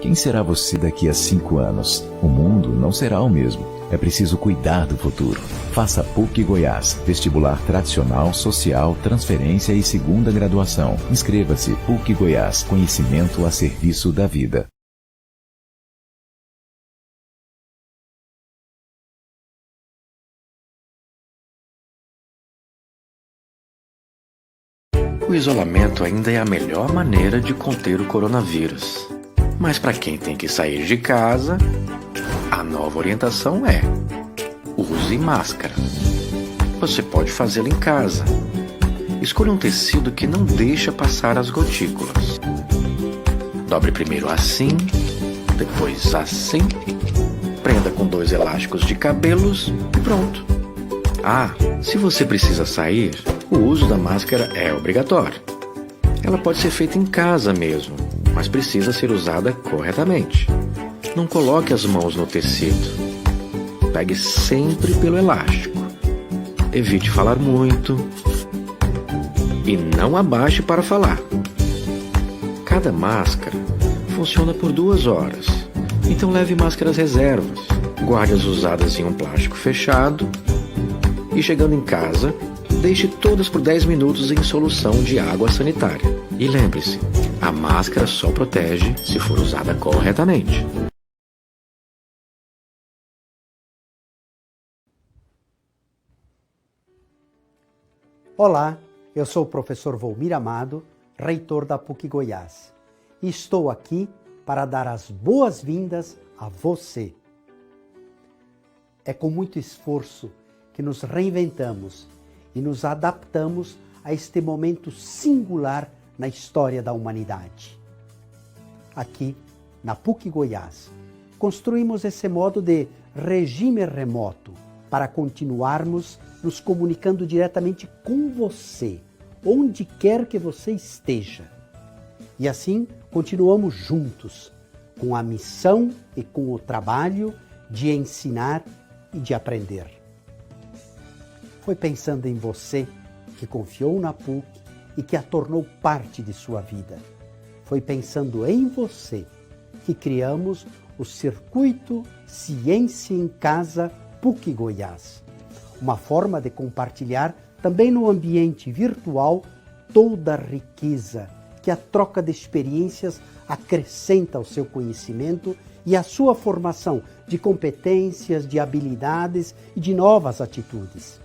Quem será você daqui a 5 anos? O mundo não será o mesmo. É preciso cuidar do futuro. Faça PUC Goiás, vestibular tradicional, social, transferência e segunda graduação. Inscreva-se, PUC Goiás, conhecimento a serviço da vida. O isolamento ainda é a melhor maneira de conter o coronavírus. Mas para quem tem que sair de casa, a nova orientação é: use máscara. Você pode fazê-lo em casa. Escolha um tecido que não deixa passar as gotículas. Dobre primeiro assim, depois assim. Prenda com 2 elásticos de cabelos e pronto. Ah, se você precisa sair, o uso da máscara é obrigatório. Ela pode ser feita em casa mesmo, mas precisa ser usada corretamente. Não coloque as mãos no tecido. Pegue sempre pelo elástico. Evite falar muito. E não abaixe para falar. Cada máscara funciona por 2 horas. Então leve máscaras reservas. Guarde as usadas em um plástico fechado. E chegando em casa, deixe todas por 10 minutos em solução de água sanitária. E lembre-se, a máscara só protege se for usada corretamente. Olá, eu sou o professor Volmir Amado, reitor da PUC Goiás. E estou aqui para dar as boas-vindas a você. É com muito esforço que nos reinventamos e nos adaptamos a este momento singular na história da humanidade. Aqui, na PUC Goiás, construímos esse modo de regime remoto para continuarmos nos comunicando diretamente com você, onde quer que você esteja. E assim, continuamos juntos, com a missão e com o trabalho de ensinar e de aprender. Foi pensando em você que confiou na PUC e que a tornou parte de sua vida. Foi pensando em você que criamos o Circuito Ciência em Casa PUC Goiás, uma forma de compartilhar também no ambiente virtual toda a riqueza que a troca de experiências acrescenta ao seu conhecimento e à sua formação de competências, de habilidades e de novas atitudes.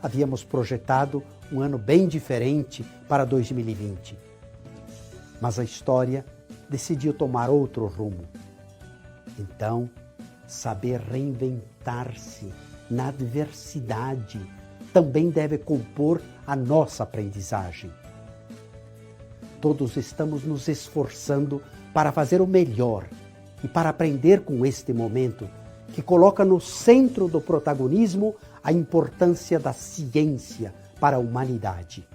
Havíamos projetado um ano bem diferente para 2020. Mas a história decidiu tomar outro rumo. Então, saber reinventar-se na adversidade também deve compor a nossa aprendizagem. Todos estamos nos esforçando para fazer o melhor e para aprender com este momento que coloca no centro do protagonismo a importância da ciência para a humanidade.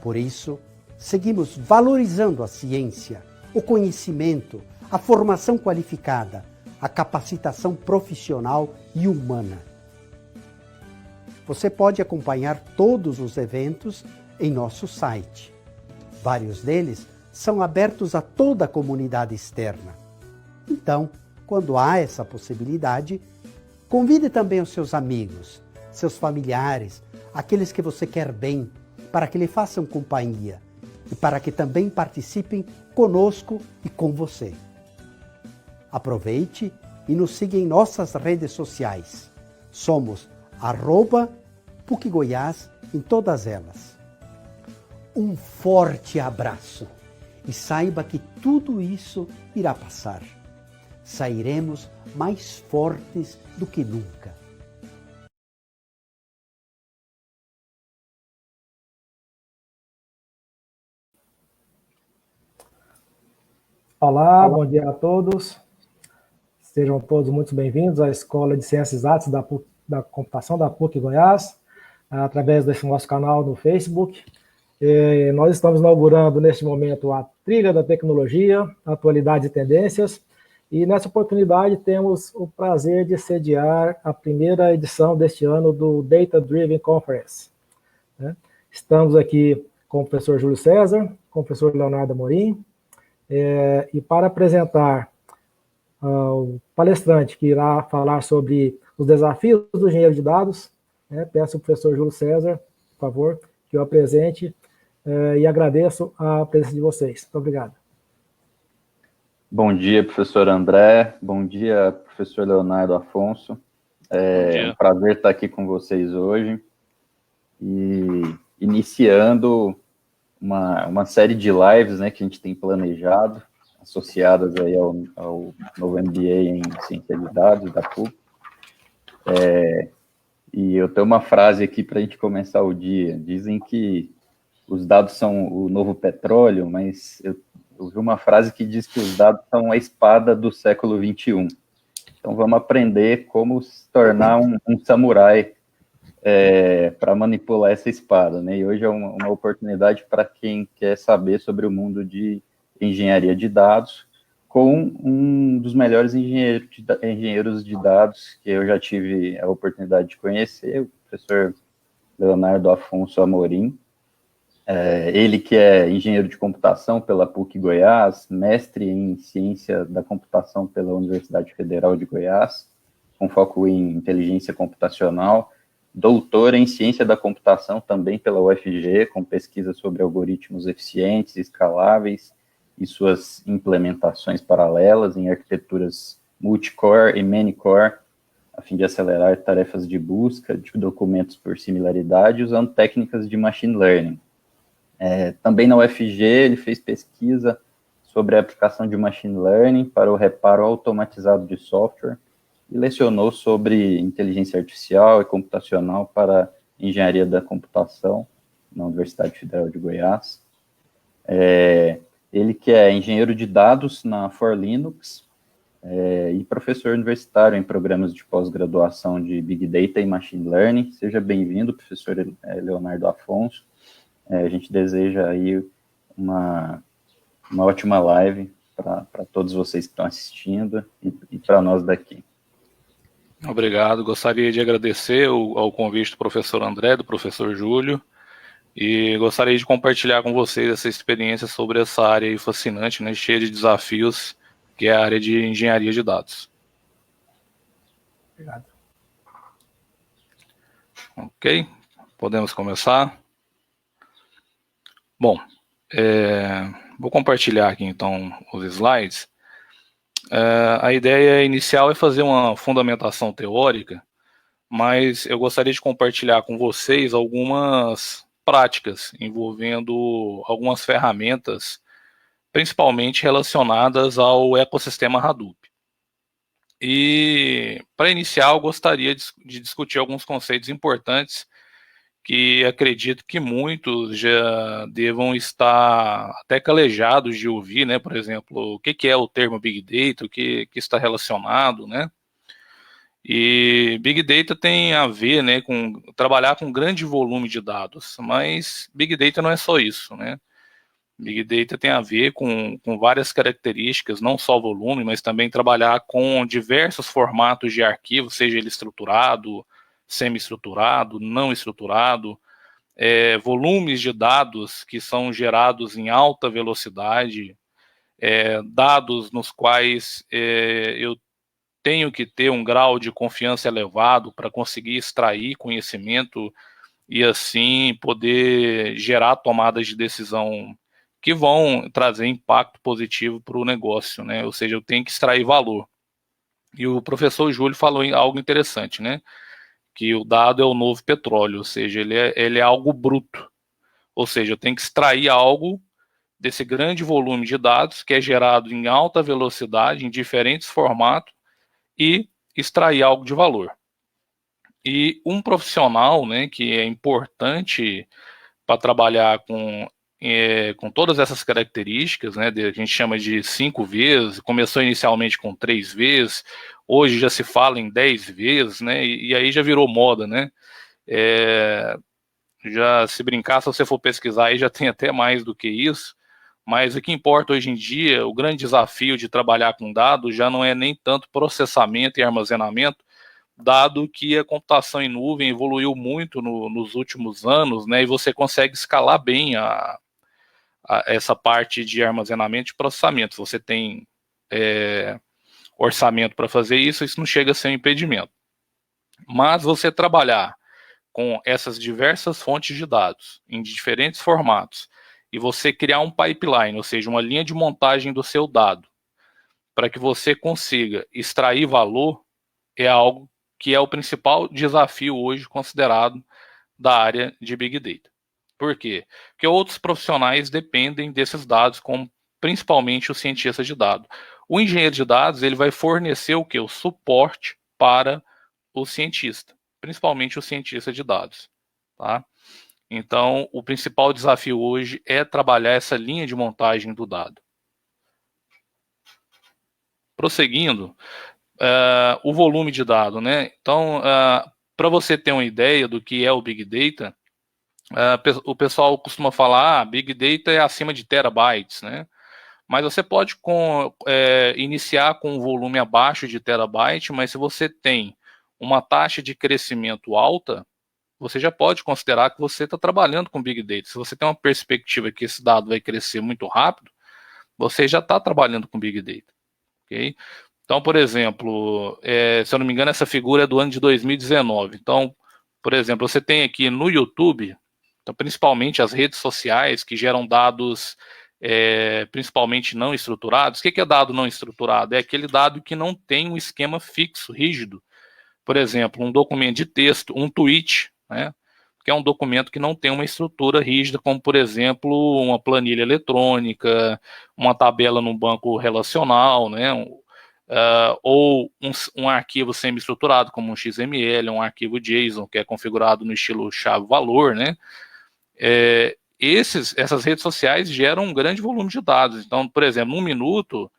Por isso, seguimos valorizando a ciência, o conhecimento, a formação qualificada, a capacitação profissional e humana. Você pode acompanhar todos os eventos em nosso site. Vários deles são abertos a toda a comunidade externa. Então, quando há essa possibilidade, convide também os seus amigos, seus familiares, aqueles que você quer bem, para que lhe façam companhia e para que também participem conosco e com você. Aproveite e nos siga em nossas redes sociais. Somos @PUC Goiás em todas elas. Um forte abraço e saiba que tudo isso irá passar. Sairemos mais fortes do que nunca. Olá, bom dia a todos. Sejam todos muito bem-vindos à Escola de Ciências Exatas da Computação da PUC Goiás, através desse nosso canal no Facebook. Nós estamos inaugurando neste momento a Trilha da Tecnologia, Atualidade e Tendências, e nessa oportunidade temos o prazer de sediar a primeira edição deste ano do Data Driven Conference. Estamos aqui com o professor Júlio César, com o professor Leonardo Amorim, E para apresentar o palestrante que irá falar sobre os desafios do engenheiro de dados, peço ao professor Júlio César, por favor, que eu apresente e agradeço a presença de vocês. Muito obrigado. Bom dia, professor André. Bom dia, professor Leonardo Afonso. É um prazer estar aqui com vocês hoje e iniciando uma série de lives, né, que a gente tem planejado, associadas aí ao novo MBA em Ciência de Dados da PUC. E eu tenho uma frase aqui para a gente começar o dia. Dizem que os dados são o novo petróleo, mas eu vi uma frase que diz que os dados são a espada do século XXI. Então, vamos aprender como se tornar um samurai para manipular essa espada, né? E hoje é uma oportunidade para quem quer saber sobre o mundo de engenharia de dados, com um dos melhores engenheiros de dados que eu já tive a oportunidade de conhecer, o professor Leonardo Afonso Amorim. Ele que é engenheiro de computação pela PUC Goiás, mestre em ciência da computação pela Universidade Federal de Goiás, com foco em inteligência computacional, doutor em ciência da computação também pela UFG, com pesquisa sobre algoritmos eficientes, escaláveis e suas implementações paralelas em arquiteturas multicore e many-core, a fim de acelerar tarefas de busca de documentos por similaridade, usando técnicas de machine learning. Também na UFG, ele fez pesquisa sobre a aplicação de machine learning para o reparo automatizado de software e lecionou sobre inteligência artificial e computacional para engenharia da computação na Universidade Federal de Goiás. Ele que é engenheiro de dados na For Linux e professor universitário em programas de pós-graduação de Big Data e Machine Learning. Seja bem-vindo, professor Leonardo Afonso. A gente deseja aí uma ótima live para todos vocês que estão assistindo e para nós daqui. Obrigado. Gostaria de agradecer ao convite do professor André, do professor Júlio, e gostaria de compartilhar com vocês essa experiência sobre essa área aí fascinante, né, cheia de desafios, que é a área de engenharia de dados. Obrigado. Ok, podemos começar? Bom, vou compartilhar aqui então os slides. A ideia inicial é fazer uma fundamentação teórica, mas eu gostaria de compartilhar com vocês algumas práticas envolvendo algumas ferramentas, principalmente relacionadas ao ecossistema Hadoop. E, para iniciar, eu gostaria de discutir alguns conceitos importantes que acredito que muitos já devam estar até calejados de ouvir, né? Por exemplo, o que é o termo Big Data, o que está relacionado, né? E Big Data tem a ver, né, com trabalhar com grande volume de dados, mas Big Data não é só isso, né? Big Data tem a ver com várias características, não só volume, mas também trabalhar com diversos formatos de arquivo, seja ele estruturado, semi-estruturado, não estruturado, volumes de dados que são gerados em alta velocidade, dados nos quais eu tenho que ter um grau de confiança elevado para conseguir extrair conhecimento e assim poder gerar tomadas de decisão que vão trazer impacto positivo para o negócio, né? Ou seja, eu tenho que extrair valor. E o professor Júlio falou em algo interessante, né? Que o dado é o novo petróleo, ou seja, ele é algo bruto. Ou seja, eu tenho que extrair algo desse grande volume de dados que é gerado em alta velocidade, em diferentes formatos, e extrair algo de valor. E um profissional, né, que é importante para trabalhar com todas essas características, né, que a gente chama de 5 vezes, começou inicialmente com 3 vezes, hoje já se fala em 10 vezes, né, e aí já virou moda, né, já se brincar, se você for pesquisar aí já tem até mais do que isso, mas o que importa hoje em dia, o grande desafio de trabalhar com dados já não é nem tanto processamento e armazenamento, dado que a computação em nuvem evoluiu muito nos últimos anos, né, e você consegue escalar bem essa parte de armazenamento e processamento. Se você tem orçamento para fazer isso não chega a ser um impedimento. Mas você trabalhar com essas diversas fontes de dados em diferentes formatos e você criar um pipeline, ou seja, uma linha de montagem do seu dado, para que você consiga extrair valor, é algo que é o principal desafio hoje considerado da área de Big Data. Por quê? Porque outros profissionais dependem desses dados, como principalmente o cientista de dados. O engenheiro de dados, ele vai fornecer o quê? O suporte para o cientista, principalmente o cientista de dados, tá? Então, o principal desafio hoje é trabalhar essa linha de montagem do dado. Prosseguindo, o volume de dado, né? Então, para você ter uma ideia do que é o Big Data, o pessoal costuma falar, Big Data é acima de terabytes, né? Mas você pode iniciar com um volume abaixo de terabyte, mas se você tem uma taxa de crescimento alta, você já pode considerar que você está trabalhando com Big Data. Se você tem uma perspectiva que esse dado vai crescer muito rápido, você já está trabalhando com Big Data. Okay? Então, por exemplo, se eu não me engano, essa figura é do ano de 2019. Então, por exemplo, você tem aqui no YouTube, então, principalmente as redes sociais que geram dados principalmente não estruturados. O que é dado não estruturado? É aquele dado que não tem um esquema fixo, rígido. Por exemplo, um documento de texto, um tweet, né, que é um documento que não tem uma estrutura rígida, como, por exemplo, uma planilha eletrônica, uma tabela num banco relacional, né, ou um arquivo semi-estruturado, como um XML, um arquivo JSON, que é configurado no estilo chave-valor, né. Essas redes sociais geram um grande volume de dados. Então, por exemplo, 1 minuto,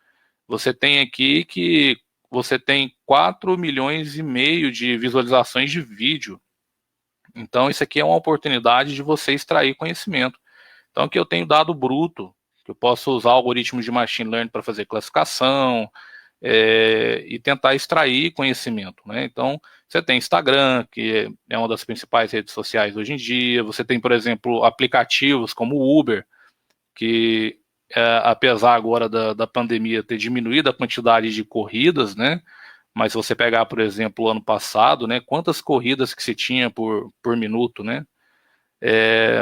você tem aqui que você tem 4,5 milhões de visualizações de vídeo. Então, isso aqui é uma oportunidade de você extrair conhecimento. Então, aqui eu tenho dado bruto, que eu posso usar algoritmos de machine learning para fazer classificação e tentar extrair conhecimento, né? Então, você tem Instagram, que é uma das principais redes sociais hoje em dia. Você tem, por exemplo, aplicativos como o Uber, que apesar agora da pandemia ter diminuído a quantidade de corridas, né? Mas se você pegar, por exemplo, o ano passado, né? Quantas corridas que se tinha por minuto, né?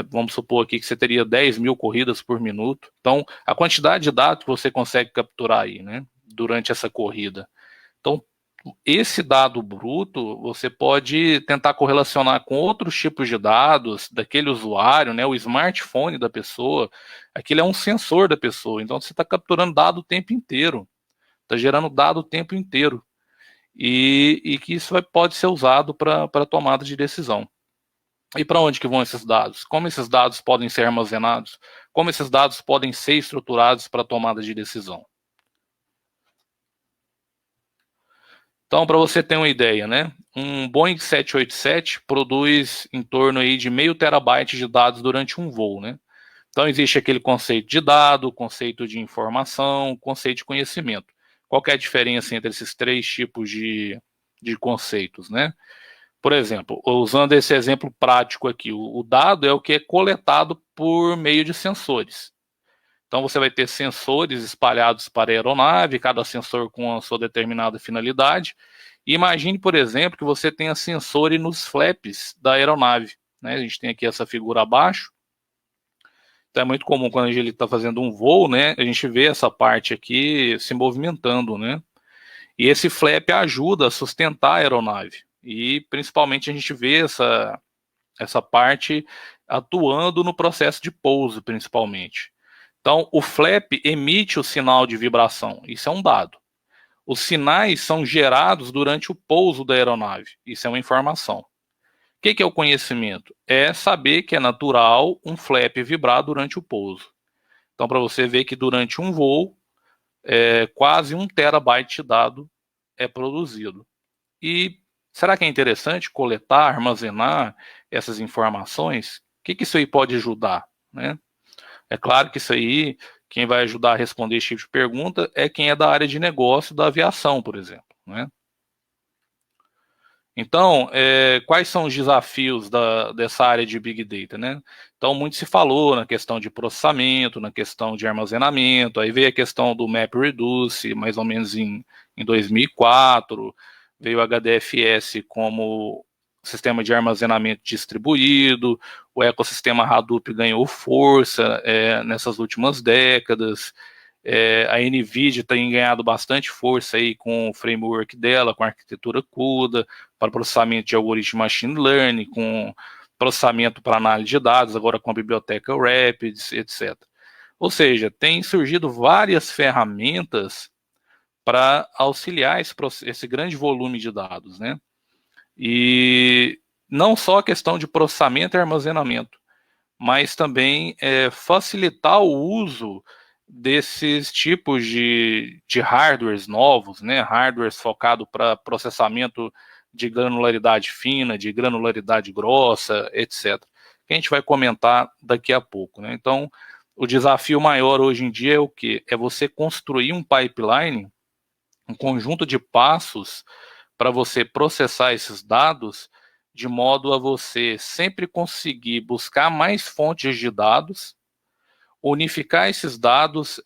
Vamos supor aqui que você teria 10 mil corridas por minuto. Então, a quantidade de dados que você consegue capturar aí, né? Durante essa corrida. Então, esse dado bruto, você pode tentar correlacionar com outros tipos de dados daquele usuário, né? O smartphone da pessoa, aquilo é um sensor da pessoa. Então, você está capturando dado o tempo inteiro. Está gerando dado o tempo inteiro. E que isso pode ser usado para tomada de decisão. E para onde que vão esses dados? Como esses dados podem ser armazenados? Como esses dados podem ser estruturados para tomada de decisão? Então, para você ter uma ideia, né? Um Boeing 787 produz em torno aí de 0,5 terabyte de dados durante um voo, né? Então, existe aquele conceito de dado, conceito de informação, conceito de conhecimento. Qual que é a diferença entre esses três tipos de conceitos, né? Por exemplo, usando esse exemplo prático aqui, o dado é o que é coletado por meio de sensores. Então, você vai ter sensores espalhados para a aeronave, cada sensor com a sua determinada finalidade. E imagine, por exemplo, que você tenha sensor nos flaps da aeronave, né? A gente tem aqui essa figura abaixo. Então, é muito comum quando a gente está fazendo um voo, né? A gente vê essa parte aqui se movimentando, né? E esse flap ajuda a sustentar a aeronave. E, principalmente, a gente vê essa parte atuando no processo de pouso, principalmente. Então, o flap emite o sinal de vibração. Isso é um dado. Os sinais são gerados durante o pouso da aeronave. Isso é uma informação. O que é o conhecimento? É saber que é natural um flap vibrar durante o pouso. Então, para você ver que durante um voo, quase 1 terabyte de dado é produzido. E será que é interessante coletar, armazenar essas informações? O que isso aí pode ajudar, né? É claro que isso aí, quem vai ajudar a responder esse tipo de pergunta é quem é da área de negócio da aviação, por exemplo, né? Então, quais são os desafios dessa área de Big Data, né? Então, muito se falou na questão de processamento, na questão de armazenamento, aí veio a questão do MapReduce, mais ou menos em 2004, veio o HDFS como sistema de armazenamento distribuído, o ecossistema Hadoop ganhou força nessas últimas décadas, a NVIDIA tem ganhado bastante força aí com o framework dela, com a arquitetura CUDA, para processamento de algoritmo machine learning, com processamento para análise de dados, agora com a biblioteca Rapids, etc. Ou seja, tem surgido várias ferramentas para auxiliar esse grande volume de dados, né? E não só a questão de processamento e armazenamento, mas também facilitar o uso desses tipos de hardwares novos, né? Hardwares focados para processamento de granularidade fina, de granularidade grossa, etc. Que a gente vai comentar daqui a pouco, né? Então, o desafio maior hoje em dia é o quê? É você construir um pipeline, um conjunto de passos para você processar esses dados de modo a você sempre conseguir buscar mais fontes de dados, unificar esses dados,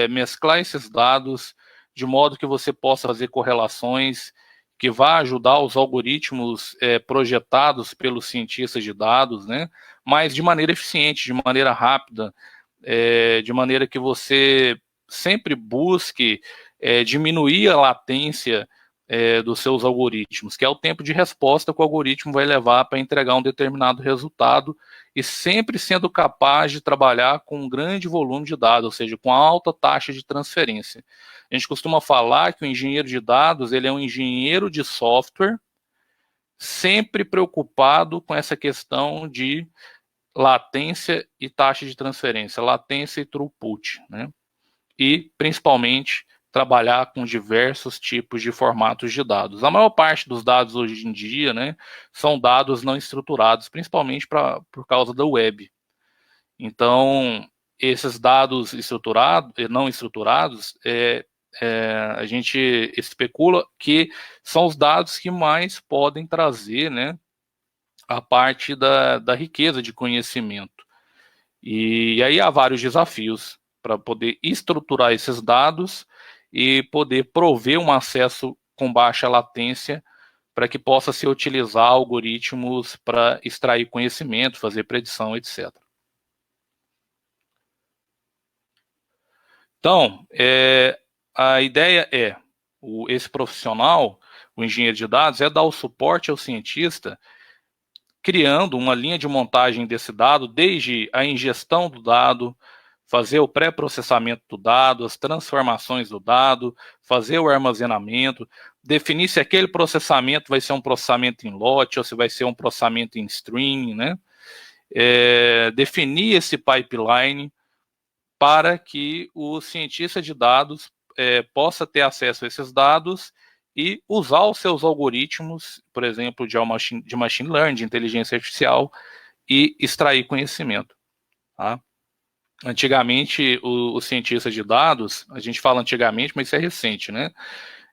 mesclar esses dados, de modo que você possa fazer correlações que vá ajudar os algoritmos projetados pelos cientistas de dados, né? Mas de maneira eficiente, de maneira rápida, de maneira que você sempre busque diminuir a latência dos seus algoritmos, que é o tempo de resposta que o algoritmo vai levar para entregar um determinado resultado, e sempre sendo capaz de trabalhar com um grande volume de dados, ou seja, com alta taxa de transferência. A gente costuma falar que o engenheiro de dados, ele é um engenheiro de software, sempre preocupado com essa questão de latência e taxa de transferência, latência e throughput, né? E, principalmente, trabalhar com diversos tipos de formatos de dados. A maior parte dos dados hoje em dia, né, são dados não estruturados, principalmente por causa da web. Então, esses dados não estruturados, a gente especula que são os dados que mais podem trazer, né, a parte da riqueza de conhecimento. E aí há vários desafios para poder estruturar esses dados e poder prover um acesso com baixa latência para que possa se utilizar algoritmos para extrair conhecimento, fazer predição, etc. Então, a ideia esse profissional, o engenheiro de dados, dar o suporte ao cientista, criando uma linha de montagem desse dado, desde a ingestão do dado, fazer o pré-processamento do dado, as transformações do dado, fazer o armazenamento, definir se aquele processamento vai ser um processamento em lote ou se vai ser um processamento em stream, né? Definir esse pipeline para que o cientista de dados possa ter acesso a esses dados e usar os seus algoritmos, por exemplo, de machine learning, de inteligência artificial, e extrair conhecimento. Tá? Antigamente, o cientista de dados, a gente fala antigamente, mas isso é recente, né?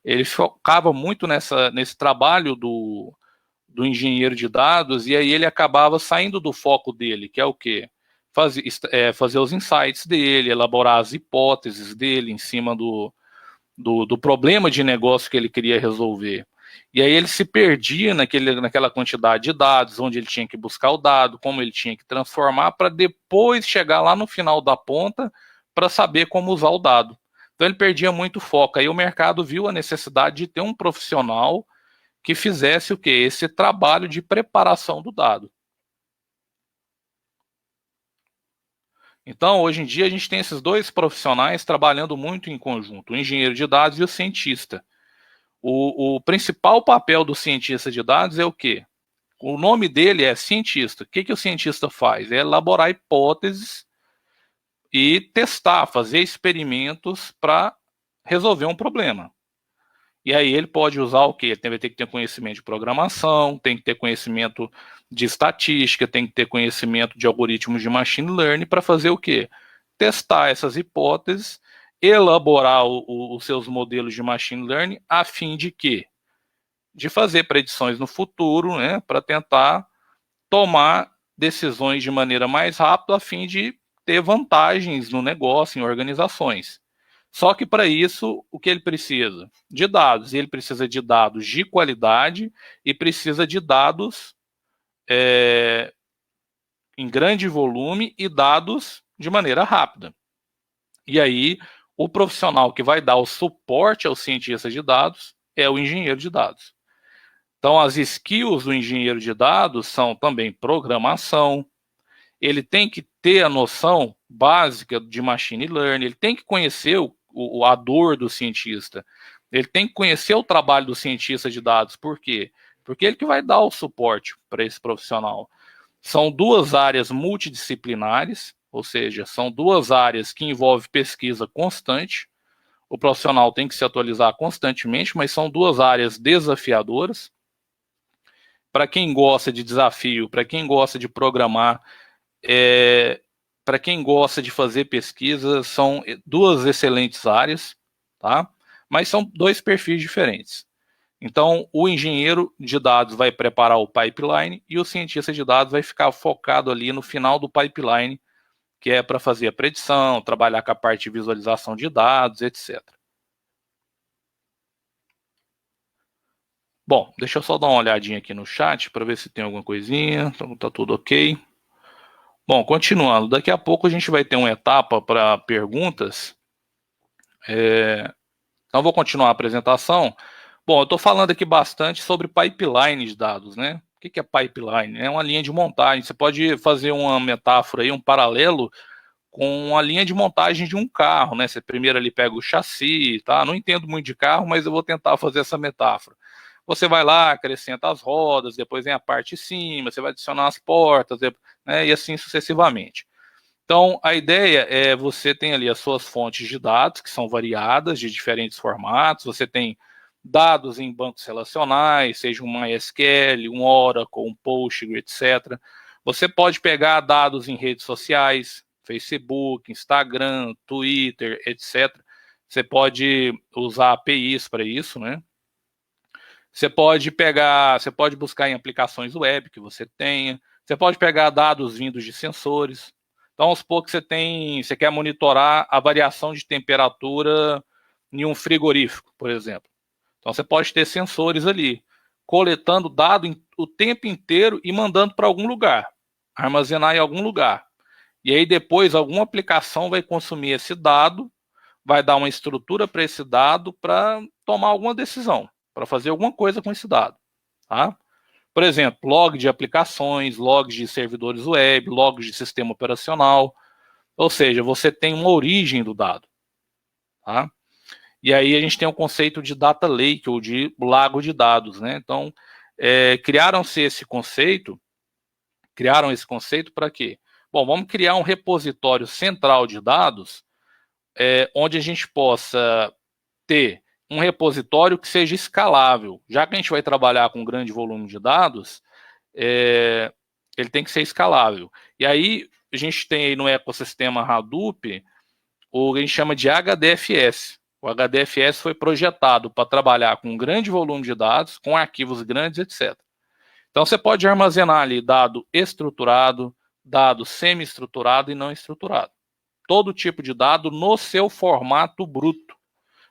Ele focava muito nesse trabalho do engenheiro de dados, e aí ele acabava saindo do foco dele, que é o quê? Fazer os insights dele, elaborar as hipóteses dele em cima do problema de negócio que ele queria resolver. E aí ele se perdia naquela quantidade de dados, onde ele tinha que buscar o dado, como ele tinha que transformar, para depois chegar lá no final da ponta para saber como usar o dado. Então ele perdia muito foco. Aí o mercado viu a necessidade de ter um profissional que fizesse o quê? Esse trabalho de preparação do dado. Então, hoje em dia, a gente tem esses dois profissionais trabalhando muito em conjunto, o engenheiro de dados e o cientista. O principal papel do cientista de dados é o quê? O nome dele é cientista. O que o cientista faz? É elaborar hipóteses e testar, fazer experimentos para resolver um problema. E aí ele pode usar o quê? Ele vai ter que ter conhecimento de programação, tem que ter conhecimento de estatística, tem que ter conhecimento de algoritmos de machine learning para fazer o quê? Testar essas hipóteses, elaborar os seus modelos de machine learning a fim de quê? de fazer predições no futuro, né, para tentar tomar decisões de maneira mais rápida a fim de ter vantagens no negócio, em organizações. Só que para isso, o que ele precisa? De dados. E ele precisa de dados de qualidade e precisa de dados em grande volume e dados de maneira rápida. E aí, o profissional que vai dar o suporte ao cientista de dados é o engenheiro de dados. Então, as skills do engenheiro de dados são também programação, ele tem que ter a noção básica de machine learning, ele tem que conhecer a dor do cientista, ele tem que conhecer o trabalho do cientista de dados. Por quê? Porque ele que vai dar o suporte para esse profissional. São duas áreas multidisciplinares, ou seja, são duas áreas que envolvem pesquisa constante. O profissional tem que se atualizar constantemente, mas são duas áreas desafiadoras. Para quem gosta de desafio, para quem gosta de programar, para quem gosta de fazer pesquisa, são duas excelentes áreas, tá? Mas são dois perfis diferentes. Então, o engenheiro de dados vai preparar o pipeline e o cientista de dados vai ficar focado ali no final do pipeline, que é para fazer a predição, trabalhar com a parte de visualização de dados, etc. Bom, deixa eu só dar uma olhadinha aqui no chat para ver se tem alguma coisinha. Então, tá tudo ok. Bom, continuando, daqui a pouco a gente vai ter uma etapa para perguntas. Então, vou continuar a apresentação. Bom, eu estou falando aqui bastante sobre pipeline de dados, né? O que é pipeline? É uma linha de montagem. Você pode fazer uma metáfora aí, um paralelo com a linha de montagem de um carro, né? Você primeiro ali pega o chassi, tá? Não entendo muito de carro, mas eu vou tentar fazer essa metáfora. Você vai lá, acrescenta as rodas, depois vem a parte de cima, você vai adicionar as portas, né? E assim sucessivamente. Então, a ideia é você tem ali as suas fontes de dados, que são variadas, de diferentes formatos. Você tem dados em bancos relacionais, seja um MySQL, um Oracle, um Postgre, etc. Você pode pegar dados em redes sociais, Facebook, Instagram, Twitter, etc. Você pode usar APIs para isso, né? Você pode buscar em aplicações web que você tenha. Você pode pegar dados vindos de sensores. Então, aos poucos você quer monitorar a variação de temperatura em um frigorífico, por exemplo. Então, você pode ter sensores ali, coletando dado o tempo inteiro e mandando para algum lugar, armazenar em algum lugar. E aí, depois, alguma aplicação vai consumir esse dado, vai dar uma estrutura para esse dado para tomar alguma decisão, para fazer alguma coisa com esse dado. Tá? Por exemplo, log de aplicações, logs de servidores web, logs de sistema operacional. Ou seja, você tem uma origem do dado. Tá? E aí a gente tem o conceito de data lake, ou de lago de dados, né? Então, criaram esse conceito para quê? Bom, vamos criar um repositório central de dados, onde a gente possa ter um repositório que seja escalável. Já que a gente vai trabalhar com grande volume de dados, ele tem que ser escalável. E aí, a gente tem aí no ecossistema Hadoop o que a gente chama de HDFS. O HDFS foi projetado para trabalhar com um grande volume de dados, com arquivos grandes, etc. Então, você pode armazenar ali dado estruturado, dado semi-estruturado e não estruturado. Todo tipo de dado no seu formato bruto.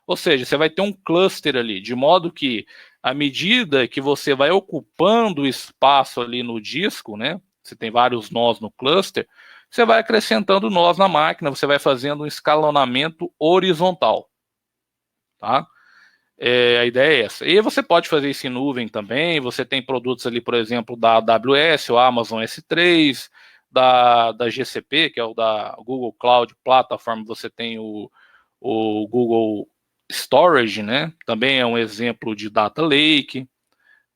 Ou seja, você vai ter um cluster ali, de modo que, à medida que você vai ocupando espaço ali no disco, né? Você tem vários nós no cluster, você vai acrescentando nós na máquina, você vai fazendo um escalonamento horizontal. Tá? A ideia é essa. E você pode fazer isso em nuvem também. Você tem produtos ali, por exemplo, da AWS, o Amazon S3, da GCP, que é o da Google Cloud Platform. Você tem o Google Storage, né? Também é um exemplo de Data Lake.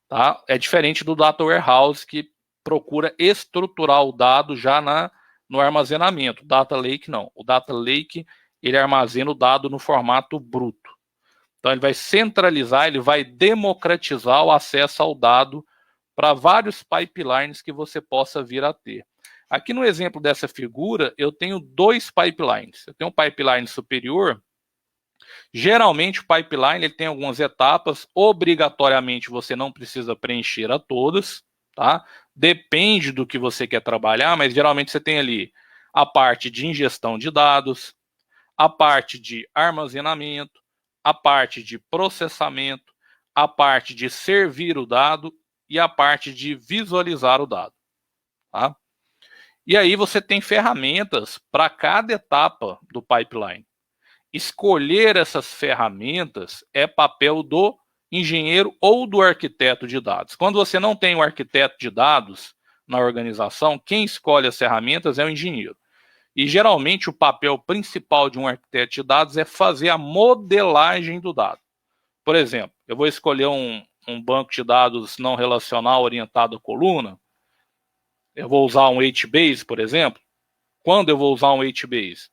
Tá? É diferente do Data Warehouse, que procura estruturar o dado já no armazenamento. O Data Lake não. O Data Lake, ele armazena o dado no formato bruto. Então, ele vai centralizar, ele vai democratizar o acesso ao dado para vários pipelines que você possa vir a ter. Aqui no exemplo dessa figura, eu tenho dois pipelines. Eu tenho um pipeline superior, Geralmente o pipeline ele tem algumas etapas, obrigatoriamente você não precisa preencher a todas, tá? Depende do que você quer trabalhar, mas geralmente você tem ali a parte de ingestão de dados, a parte de armazenamento, a parte de processamento, a parte de servir o dado e a parte de visualizar o dado, tá? E aí você tem ferramentas para cada etapa do pipeline. Escolher essas ferramentas é papel do engenheiro ou do arquiteto de dados. Quando você não tem um arquiteto de dados na organização, quem escolhe as ferramentas é o engenheiro. E geralmente o papel principal de um arquiteto de dados é fazer a modelagem do dado. Por exemplo, eu vou escolher um banco de dados não relacional orientado à coluna. Eu vou usar um HBase, por exemplo. Quando eu vou usar um HBase?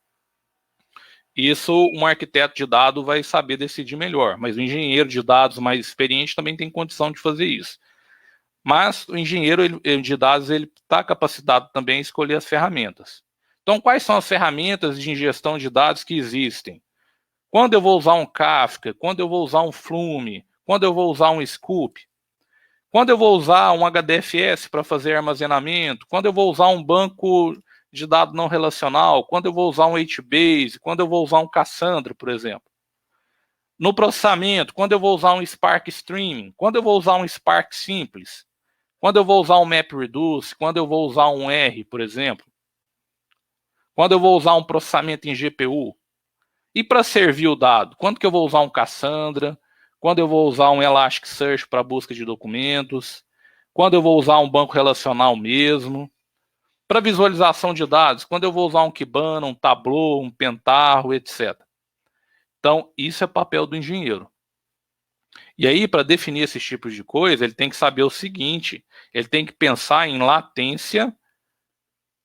Isso um arquiteto de dados vai saber decidir melhor, mas o engenheiro de dados mais experiente também tem condição de fazer isso. Mas o engenheiro de dados ele está capacitado também a escolher as ferramentas. Então, quais são as ferramentas de ingestão de dados que existem? Quando eu vou usar um Kafka? Quando eu vou usar um Flume? Quando eu vou usar um Scoop? Quando eu vou usar um HDFS para fazer armazenamento? Quando eu vou usar um banco de dados não relacional? Quando eu vou usar um HBase? Quando eu vou usar um Cassandra, por exemplo? No processamento, quando eu vou usar um Spark Streaming? Quando eu vou usar um Spark Simples? Quando eu vou usar um MapReduce? Quando eu vou usar um R, por exemplo? Quando eu vou usar um processamento em GPU? E para servir o dado? Quando que eu vou usar um Cassandra? Quando eu vou usar um Elasticsearch para busca de documentos? Quando eu vou usar um banco relacional mesmo? Para visualização de dados, quando eu vou usar um Kibana, um Tableau, um Pentaho, etc. Então, isso é papel do engenheiro. E aí, para definir esses tipos de coisa, ele tem que saber o seguinte, ele tem que pensar em latência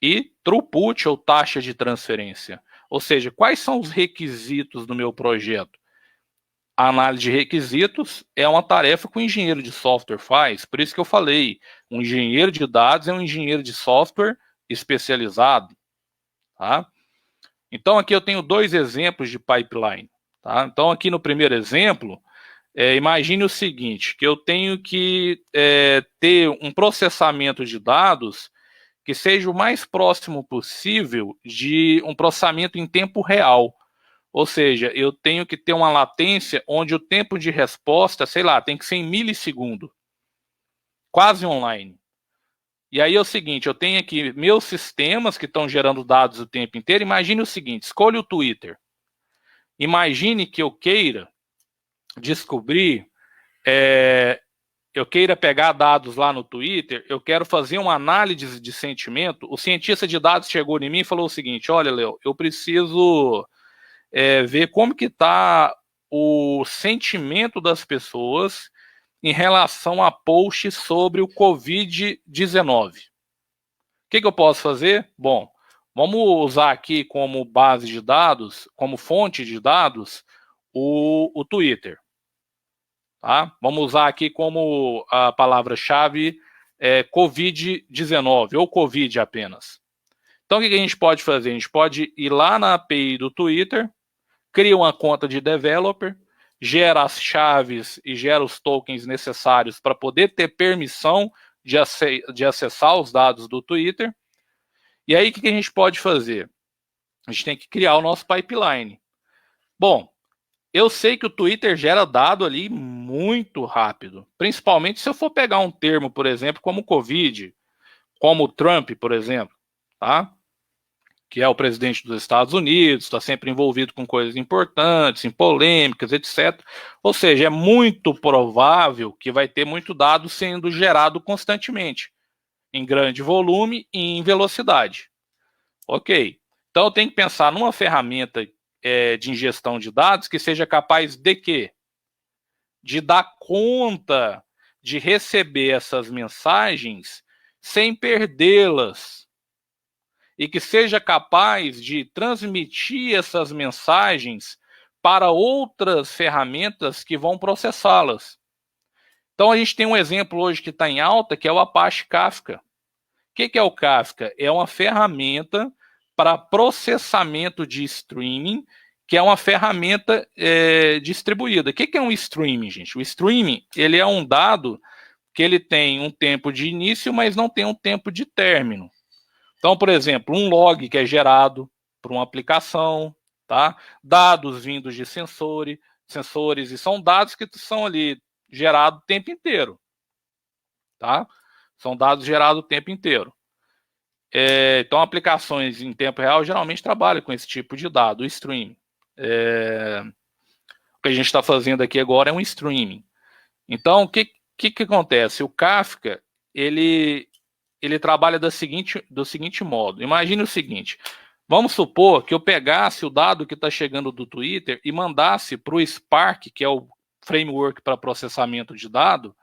e throughput, ou taxa de transferência. Ou seja, quais são os requisitos do meu projeto? A análise de requisitos é uma tarefa que o engenheiro de software faz, por isso que eu falei, um engenheiro de dados é um engenheiro de software especializado. Tá? Então, aqui eu tenho dois exemplos de pipeline. Tá? Então, aqui no primeiro exemplo, imagine o seguinte, que eu tenho que ter um processamento de dados que seja o mais próximo possível de um processamento em tempo real. Ou seja, eu tenho que ter uma latência onde o tempo de resposta, sei lá, tem que ser em milissegundo. Quase online. E aí é o seguinte, eu tenho aqui meus sistemas que estão gerando dados o tempo inteiro. Imagine o seguinte, escolha o Twitter. Imagine que eu queira descobrir, eu queira pegar dados lá no Twitter, eu quero fazer uma análise de sentimento. O cientista de dados chegou em mim e falou o seguinte, olha, Léo, eu preciso ver como que está o sentimento das pessoas em relação a posts sobre o Covid-19. O que eu posso fazer? Bom, vamos usar aqui como base de dados, como fonte de dados, o Twitter. Tá? Vamos usar aqui como a palavra-chave Covid-19, ou Covid apenas. Então, o que a gente pode fazer? A gente pode ir lá na API do Twitter, cria uma conta de developer, gera as chaves e gera os tokens necessários para poder ter permissão de acessar os dados do Twitter. E aí, o que a gente pode fazer? A gente tem que criar o nosso pipeline. Bom, eu sei que o Twitter gera dado ali muito rápido, principalmente se eu for pegar um termo, por exemplo, como Covid, como Trump, por exemplo, tá? Que é o presidente dos Estados Unidos, está sempre envolvido com coisas importantes, em polêmicas, etc. Ou seja, é muito provável que vai ter muito dado sendo gerado constantemente, em grande volume e em velocidade. Ok. Então, eu tenho que pensar numa ferramenta de ingestão de dados que seja capaz de quê? De dar conta de receber essas mensagens sem perdê-las. E que seja capaz de transmitir essas mensagens para outras ferramentas que vão processá-las. Então, a gente tem um exemplo hoje que está em alta, que é o Apache Kafka. O que é o Kafka? É uma ferramenta para processamento de streaming que é uma ferramenta distribuída. O que é um streaming, gente? O streaming, ele é um dado que ele tem um tempo de início, mas não tem um tempo de término. Então, por exemplo, um log que é gerado por uma aplicação, tá? Dados vindos de sensores, e são dados que são ali gerados o tempo inteiro, tá? São dados gerados o tempo inteiro. Então, aplicações em tempo real geralmente trabalham com esse tipo de dado, o streaming. O que a gente está fazendo aqui agora é um streaming. Então, o que acontece? O Kafka, ele trabalha do seguinte modo. Imagine o seguinte, vamos supor que eu pegasse o dado que está chegando do Twitter e mandasse para o Spark, que é o framework para processamento de dado,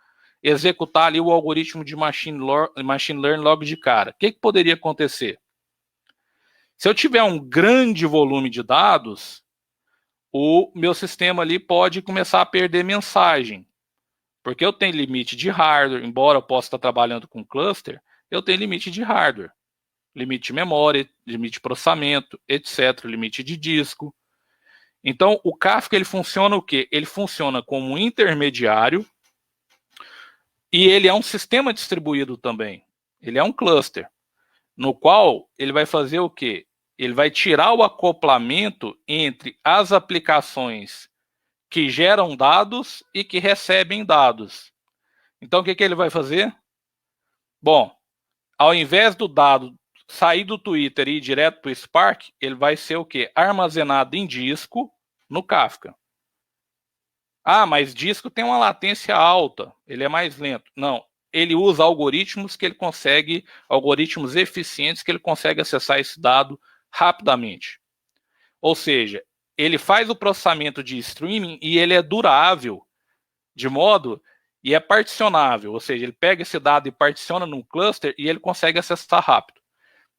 executar ali o algoritmo de machine learning logo de cara. O que poderia acontecer? Se eu tiver um grande volume de dados, o meu sistema ali pode começar a perder mensagem, porque eu tenho limite de hardware, embora eu possa estar trabalhando com cluster, eu tenho limite de hardware, limite de memória, limite de processamento, etc., limite de disco. Então, o Kafka, ele funciona o quê? Ele funciona como um intermediário e ele é um sistema distribuído também. Ele é um cluster, no qual ele vai fazer o quê? Ele vai tirar o acoplamento entre as aplicações que geram dados e que recebem dados. Então, o que ele vai fazer? Bom, ao invés do dado sair do Twitter e ir direto para o Spark, ele vai ser o quê? Armazenado em disco no Kafka. Ah, mas disco tem uma latência alta, ele é mais lento. Não, ele usa algoritmos algoritmos eficientes que ele consegue acessar esse dado rapidamente. Ou seja, ele faz o processamento de streaming e ele é durável, de modo e é particionável, ou seja, ele pega esse dado e particiona num cluster e ele consegue acessar rápido.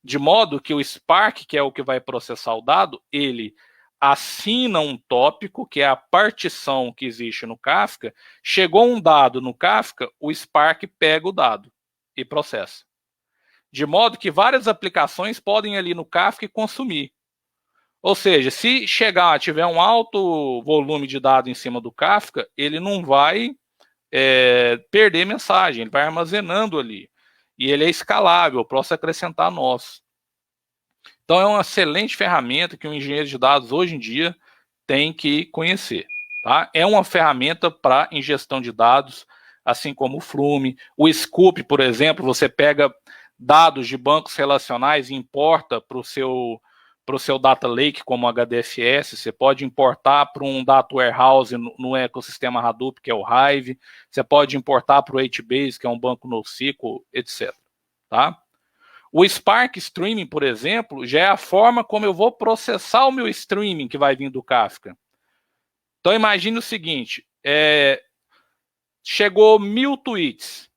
De modo que o Spark, que é o que vai processar o dado, ele assina um tópico, que é a partição que existe no Kafka. Chegou um dado no Kafka, o Spark pega o dado e processa. De modo que várias aplicações podem ali no Kafka consumir. Ou seja, se tiver um alto volume de dados em cima do Kafka, ele não vai perder mensagem, ele vai armazenando ali. E ele é escalável, eu posso acrescentar nós. Então é uma excelente ferramenta que o engenheiro de dados hoje em dia tem que conhecer. Tá? É uma ferramenta para ingestão de dados, assim como o Flume. O Scoop, por exemplo, você pega dados de bancos relacionais e importa para o seu data lake como HDFS, você pode importar para um data warehouse no ecossistema Hadoop, que é o Hive, você pode importar para o HBase, que é um banco NoSQL, etc. Tá? O Spark Streaming, por exemplo, já é a forma como eu vou processar o meu streaming que vai vir do Kafka. Então imagine o seguinte, chegou 1000 tweets.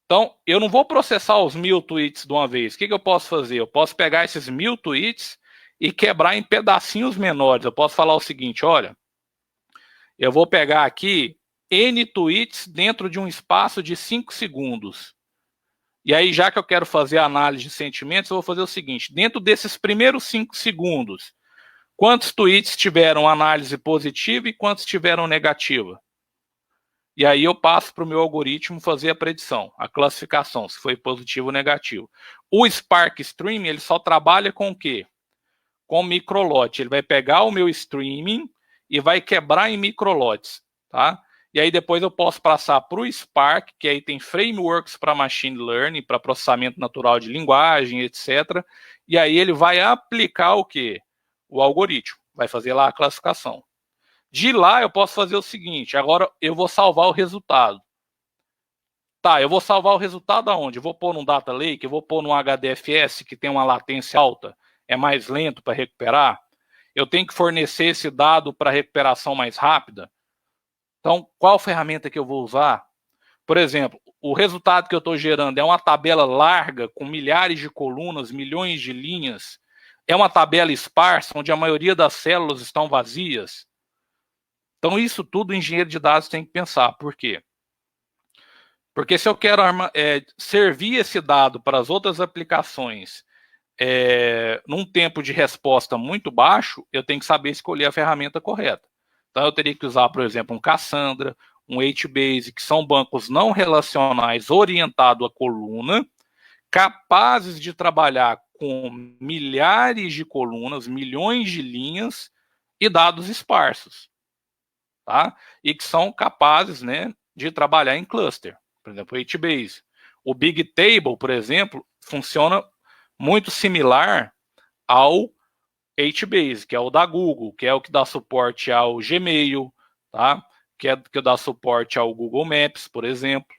Então, eu não vou processar os 1000 tweets de uma vez. O que eu posso fazer? Eu posso pegar esses 1000 tweets e quebrar em pedacinhos menores. Eu posso falar o seguinte, olha, eu vou pegar aqui N tweets dentro de um espaço de 5 segundos. E aí, já que eu quero fazer a análise de sentimentos, eu vou fazer o seguinte, dentro desses primeiros 5 segundos, quantos tweets tiveram análise positiva e quantos tiveram negativa? E aí eu passo para o meu algoritmo fazer a predição, a classificação, se foi positivo ou negativo. O Spark Streaming, ele só trabalha com o quê? Com microlote. Ele vai pegar o meu streaming e vai quebrar em microlotes, tá? E aí depois eu posso passar para o Spark, que aí tem frameworks para machine learning, para processamento natural de linguagem, etc. E aí ele vai aplicar o quê? O algoritmo, vai fazer lá a classificação. De lá eu posso fazer o seguinte, agora eu vou salvar o resultado. Tá, eu vou salvar o resultado aonde? Eu vou pôr num data lake, eu vou pôr num HDFS que tem uma latência alta, é mais lento para recuperar. Eu tenho que fornecer esse dado para recuperação mais rápida. Então, qual ferramenta que eu vou usar? Por exemplo, o resultado que eu estou gerando é uma tabela larga com milhares de colunas, milhões de linhas. É uma tabela esparsa, onde a maioria das células estão vazias. Então, isso tudo o engenheiro de dados tem que pensar. Por quê? Porque se eu quero servir esse dado para as outras aplicações num tempo de resposta muito baixo, eu tenho que saber escolher a ferramenta correta. Então, eu teria que usar, por exemplo, um Cassandra, um HBase, que são bancos não relacionais orientados à coluna, capazes de trabalhar com milhares de colunas, milhões de linhas e dados esparsos, tá? E que são capazes, né, de trabalhar em cluster, por exemplo, o HBase. O Bigtable, por exemplo, funciona muito similar ao HBase, que é o da Google, que é o que dá suporte ao Gmail, tá? Que dá suporte ao Google Maps, por exemplo.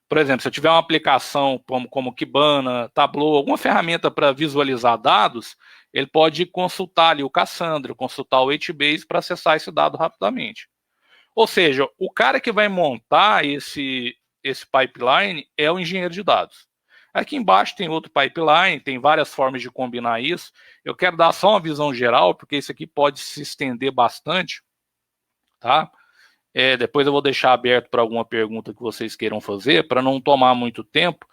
Por exemplo, se eu tiver uma aplicação como Kibana, Tableau, alguma ferramenta para visualizar dados, ele pode consultar ali o Cassandra, consultar o HBase para acessar esse dado rapidamente. Ou seja, o cara que vai montar esse pipeline é o engenheiro de dados. Aqui embaixo tem outro pipeline, tem várias formas de combinar isso. Eu quero dar só uma visão geral, porque isso aqui pode se estender bastante, tá? Depois eu vou deixar aberto para alguma pergunta que vocês queiram fazer, para não tomar muito tempo.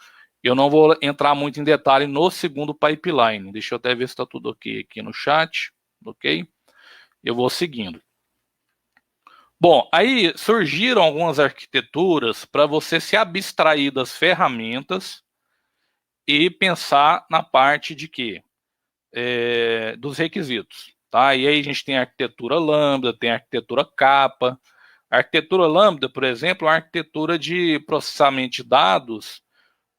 Eu não vou entrar muito em detalhe no segundo pipeline. Deixa eu até ver se está tudo ok aqui no chat. Ok? Eu vou seguindo. Bom, aí surgiram algumas arquiteturas para você se abstrair das ferramentas e pensar na parte de quê? Dos requisitos. Tá? E aí a gente tem a arquitetura Lambda, tem a arquitetura Kappa. A arquitetura Lambda, por exemplo, é uma arquitetura de processamento de dados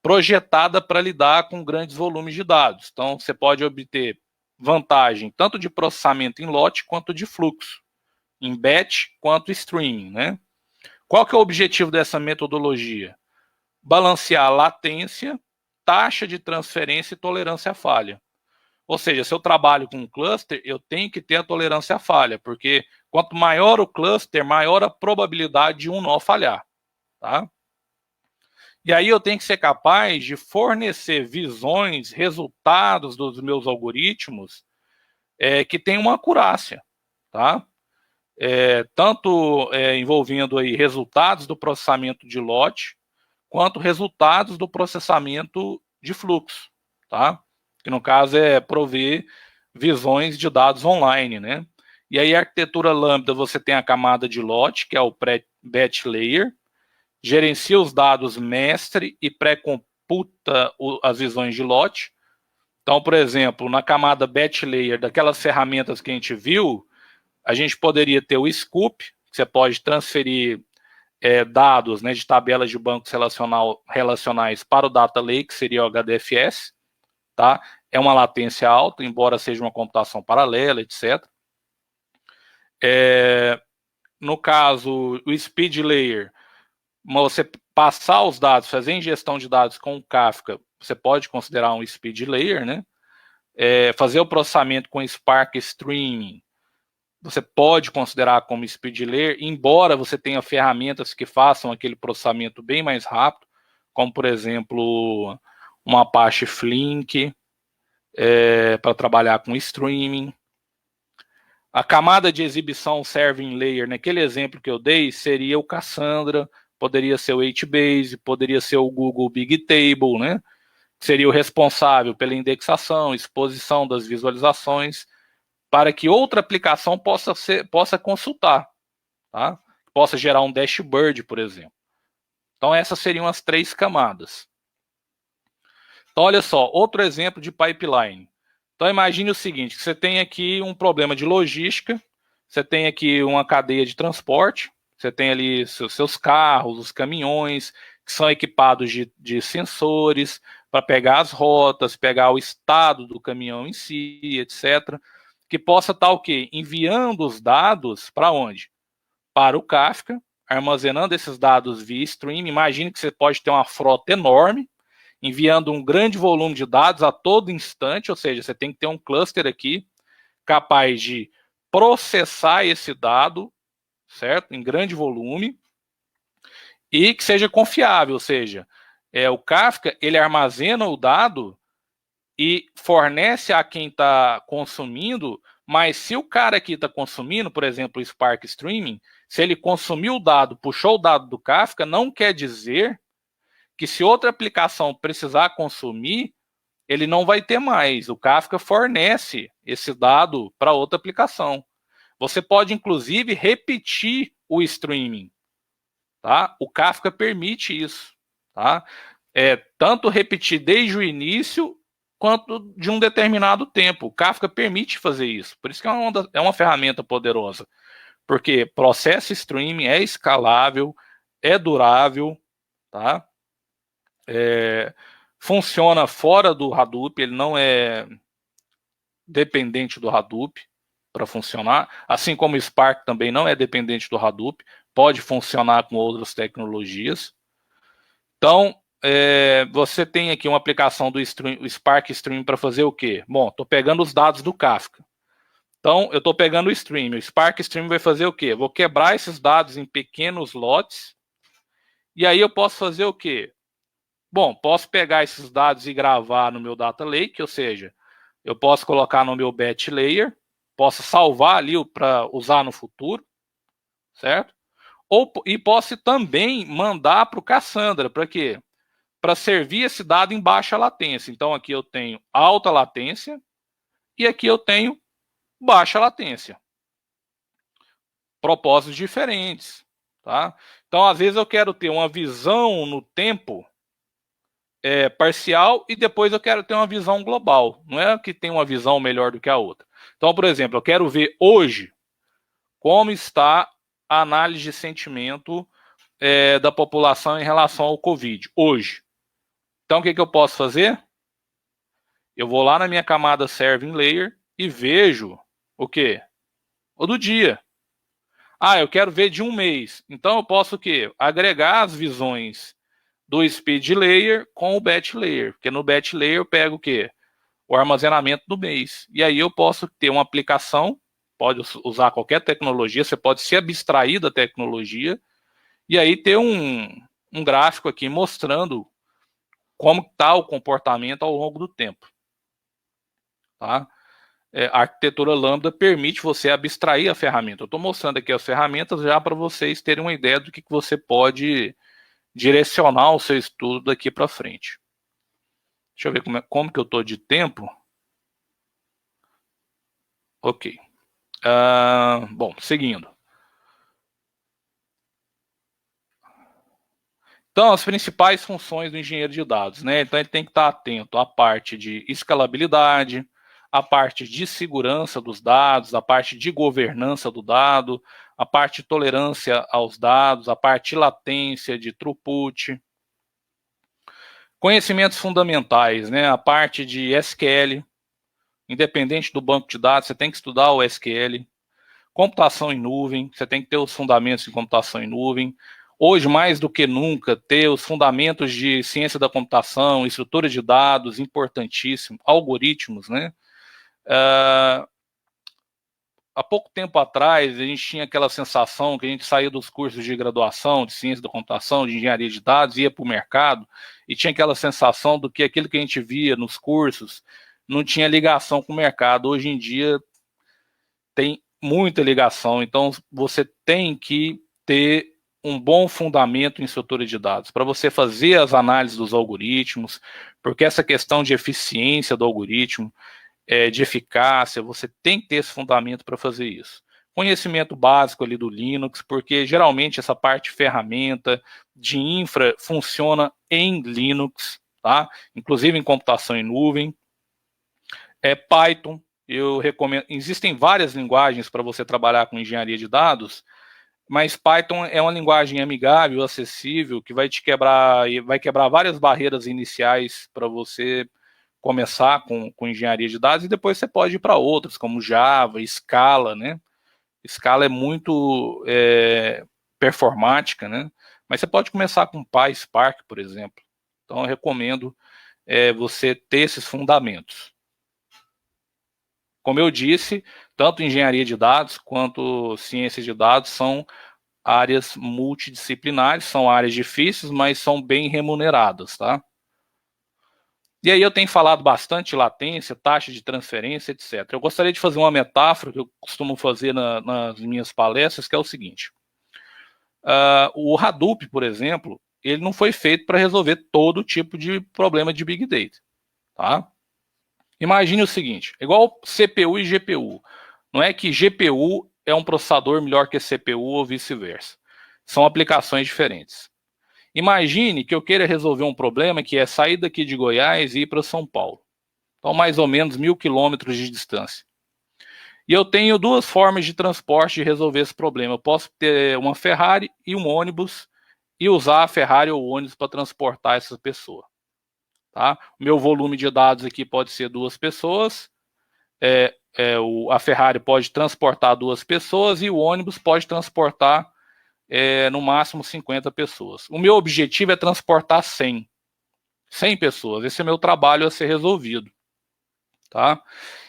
projetada para lidar com grandes volumes de dados. Então, você pode obter vantagem tanto de processamento em lote quanto de fluxo, em batch quanto streaming, né? Qual que é o objetivo dessa metodologia? Balancear a latência, taxa de transferência e tolerância à falha. Ou seja, se eu trabalho com um cluster, eu tenho que ter a tolerância à falha, porque quanto maior o cluster, maior a probabilidade de um nó falhar, tá? E aí eu tenho que ser capaz de fornecer visões, resultados dos meus algoritmos que tenham uma acurácia, tá? Tanto envolvendo aí resultados do processamento de lote, quanto resultados do processamento de fluxo, tá? Que no caso é prover visões de dados online, né? E aí a arquitetura Lambda, você tem a camada de lote, que é o pré-batch layer, gerencia os dados mestre e pré-computa as visões de lote. Então, por exemplo, na camada batch layer, daquelas ferramentas que a gente viu, a gente poderia ter o scoop, que você pode transferir dados, né, de tabelas de bancos relacionais para o data lake, que seria o HDFS, tá? É uma latência alta, embora seja uma computação paralela, etc. No caso, o speed layer, você passar os dados, fazer ingestão de dados com o Kafka, você pode considerar um speed layer, né? Fazer o processamento com Spark Streaming, você pode considerar como speed layer, embora você tenha ferramentas que façam aquele processamento bem mais rápido, como, por exemplo, uma Apache Flink, para trabalhar com streaming. A camada de exibição serving layer, naquele exemplo que eu dei, seria o Cassandra, poderia ser o HBase, poderia ser o Google Bigtable, né? Seria o responsável pela indexação, exposição das visualizações, para que outra aplicação possa consultar, tá? Possa gerar um dashboard, por exemplo. Então, essas seriam as 3 camadas. Então, olha só, outro exemplo de pipeline. Então, imagine o seguinte, que você tem aqui um problema de logística, você tem aqui uma cadeia de transporte, você tem ali seus carros, os caminhões, que são equipados de sensores, para pegar as rotas, pegar o estado do caminhão em si, etc., que possa estar o quê? Enviando os dados para onde? Para o Kafka, armazenando esses dados via stream. Imagine que você pode ter uma frota enorme, enviando um grande volume de dados a todo instante, ou seja, você tem que ter um cluster aqui capaz de processar esse dado, certo? Em grande volume, e que seja confiável, ou seja, o Kafka, ele armazena o dado e fornece a quem está consumindo, mas se o cara aqui está consumindo, por exemplo, o Spark Streaming, se ele consumiu o dado, puxou o dado do Kafka, não quer dizer que se outra aplicação precisar consumir, ele não vai ter mais. O Kafka fornece esse dado para outra aplicação. Você pode, inclusive, repetir o streaming. Tá? O Kafka permite isso. Tá? Tanto repetir desde o início, quanto de um determinado tempo. O Kafka permite fazer isso. Por isso que é uma ferramenta poderosa. Porque processo streaming é escalável, é durável, tá? Funciona fora do Hadoop, ele não é dependente do Hadoop para funcionar, assim como o Spark também não é dependente do Hadoop, pode funcionar com outras tecnologias. Então, você tem aqui uma aplicação do o Spark Stream para fazer o quê? Bom, estou pegando os dados do Kafka. Então, eu estou pegando o Stream. O Spark Stream vai fazer o quê? Vou quebrar esses dados em pequenos lotes. E aí eu posso fazer o quê? Bom, posso pegar esses dados e gravar no meu Data Lake, ou seja, eu posso colocar no meu Batch Layer, posso salvar ali para usar no futuro, certo? E posso também mandar para o Cassandra. Para quê? Para servir esse dado em baixa latência. Então, aqui eu tenho alta latência e aqui eu tenho baixa latência. Propósitos diferentes, tá? Então, às vezes eu quero ter uma visão no tempo parcial e depois eu quero ter uma visão global. Não é que tem uma visão melhor do que a outra. Então, por exemplo, eu quero ver hoje como está a análise de sentimento da população em relação ao Covid, hoje. Então, o que eu posso fazer? Eu vou lá na minha camada Serving Layer e vejo o quê? O do dia. Eu quero ver de um mês. Então, eu posso o quê? Agregar as visões do Speed Layer com o Batch Layer. Porque no Batch Layer eu pego o quê? O armazenamento do mês. E aí eu posso ter uma aplicação, pode usar qualquer tecnologia, você pode se abstrair da tecnologia, e aí ter um gráfico aqui mostrando como está o comportamento ao longo do tempo. Tá? A arquitetura Lambda permite você abstrair a ferramenta. Eu estou mostrando aqui as ferramentas já para vocês terem uma ideia do que você pode direcionar o seu estudo daqui para frente. Deixa eu ver como que eu estou de tempo. Ok. Bom, seguindo. Então, as principais funções do engenheiro de dados, né? Então, ele tem que estar atento à parte de escalabilidade, à parte de segurança dos dados, à parte de governança do dado, a parte de tolerância aos dados, a parte de latência, de throughput. Conhecimentos fundamentais, né? A parte de SQL, independente do banco de dados, você tem que estudar o SQL. Computação em nuvem, você tem que ter os fundamentos em computação em nuvem. Hoje, mais do que nunca, ter os fundamentos de ciência da computação, estrutura de dados, importantíssimo, algoritmos, né? Há pouco tempo atrás, a gente tinha aquela sensação que a gente saía dos cursos de graduação, de ciência da computação, de engenharia de dados, ia para o mercado, e tinha aquela sensação do que aquilo que a gente via nos cursos não tinha ligação com o mercado. Hoje em dia, tem muita ligação, então você tem que ter um bom fundamento em estrutura de dados, para você fazer as análises dos algoritmos, porque essa questão de eficiência do algoritmo, de eficácia, você tem que ter esse fundamento para fazer isso. Conhecimento básico ali do Linux, porque geralmente essa parte de ferramenta, de infra, funciona em Linux, tá? Inclusive em computação em nuvem. Python, eu recomendo, existem várias linguagens para você trabalhar com engenharia de dados, mas Python é uma linguagem amigável, acessível, que vai quebrar várias barreiras iniciais para você começar com engenharia de dados, e depois você pode ir para outras, como Java, Scala, né? Scala é muito performática, né? Mas você pode começar com PySpark, por exemplo. Então eu recomendo você ter esses fundamentos. Como eu disse, tanto engenharia de dados quanto ciência de dados são áreas multidisciplinares, são áreas difíceis, mas são bem remuneradas, tá? E aí eu tenho falado bastante de latência, taxa de transferência, etc. Eu gostaria de fazer uma metáfora que eu costumo fazer nas minhas palestras, que é o seguinte. O Hadoop, por exemplo, ele não foi feito para resolver todo tipo de problema de Big Data, tá? Imagine o seguinte, igual CPU e GPU. Não é que GPU é um processador melhor que CPU ou vice-versa. São aplicações diferentes. Imagine que eu queira resolver um problema que é sair daqui de Goiás e ir para São Paulo. Então, mais ou menos 1.000 quilômetros de distância. E eu tenho duas formas de transporte de resolver esse problema. Eu posso ter uma Ferrari e um ônibus e usar a Ferrari ou o ônibus para transportar essa pessoa. Tá? O meu volume de dados aqui pode ser 2 pessoas. A Ferrari pode transportar 2 pessoas e o ônibus pode transportar no máximo 50 pessoas. O meu objetivo é transportar 100 pessoas. Esse é meu trabalho a ser resolvido. Tá?